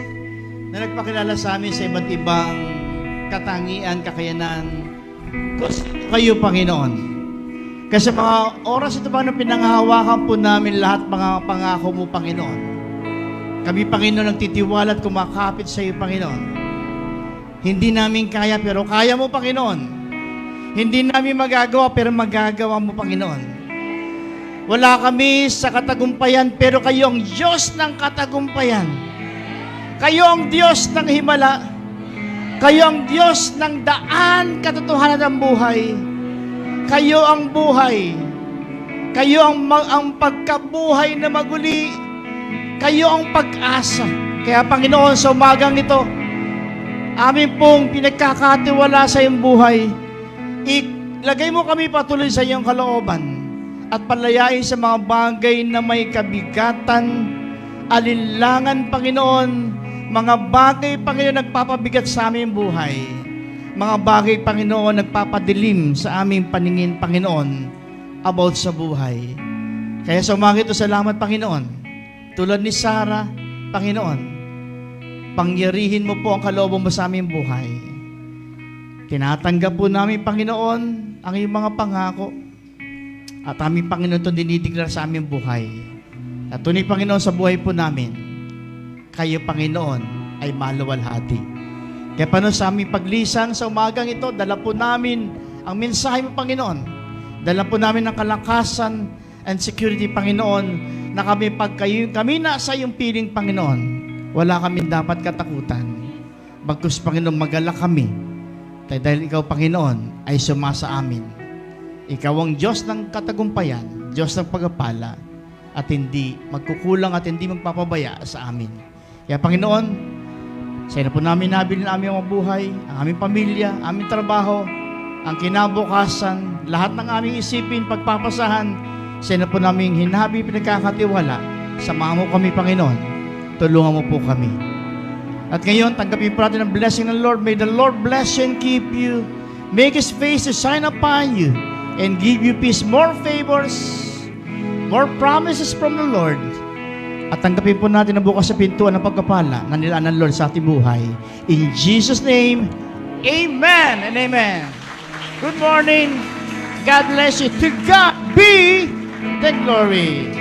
na nagpakilala sa amin sa iba't ibang katangian, kakayanan. Kasi kayo, Panginoon. Kasi mga oras ito ba na pinanghahawakan po namin lahat mga pangako mo, Panginoon. Kami, Panginoon, nagtitiwala at kumakapit sa iyo, Panginoon. Hindi namin kaya, pero kaya mo, Panginoon. Hindi namin magagawa, pero magagawa mo, Panginoon. Wala kami sa katagumpayan, pero kayo ang Diyos ng katagumpayan. Kayo ang Diyos ng himala. Kayo ang Diyos ng daan, katotohanan ng buhay. Kayo ang buhay. Kayo ang pagkabuhay na maguli. Kayo ang pag-asa. Kaya Panginoon, sa umagang ito, amin pong pinagkakatiwala sa iyong buhay. Ilagay mo kami patuloy sa iyong kalooban at palayain sa mga bagay na may kabigatan, alinlangan, Panginoon, mga bagay, Panginoon, nagpapabigat sa aming buhay. Mga bagay, Panginoon, nagpapadilim sa aming paningin, Panginoon, about sa buhay. Kaya sa umaga ito, salamat, Panginoon. Tulad ni Sarah, Panginoon, pangyarihin mo po ang kalooban mo sa aming buhay. Tinatanggap po namin, Panginoon, ang iyong mga pangako. At aming Panginoon itong dinideklara sa aming buhay. At tunay, Panginoon, sa buhay po namin, kayo, Panginoon, ay maluwalhati. Kaya paano sa aming paglisan sa umagang ito, dala po namin ang mensahe mo, Panginoon. Dala po namin ang kalakasan and security, Panginoon, na kami kami nasa iyong piling, Panginoon, wala kami dapat katakutan. Bagkus, Panginoon, magalak kami. Dahil ikaw, Panginoon, ay sumasa amin. Ikaw ang Diyos ng katagumpayan, Diyos ng pagpapala, at hindi magkukulang at hindi magpapabaya sa amin. Kaya Panginoon, sa ina po namin nabilin ang aming mga buhay, ang aming pamilya, aming trabaho, ang kinabukasan, lahat ng aming isipin, pagpapasahan, sa ina po namin hinabi, pinagkakatiwala, samahan mo kami, Panginoon, tulungan mo po kami. At ngayon, tanggapin po natin ang blessing ng Lord. May the Lord bless you and keep you, make His face to shine upon you, and give you peace, more favors, more promises from the Lord. At tanggapin po natin ang bukas sa pintuan ng pagkapala na nilaan ng Lord sa ating buhay. In Jesus' name, Amen and Amen. Good morning. God bless you. To God be the glory.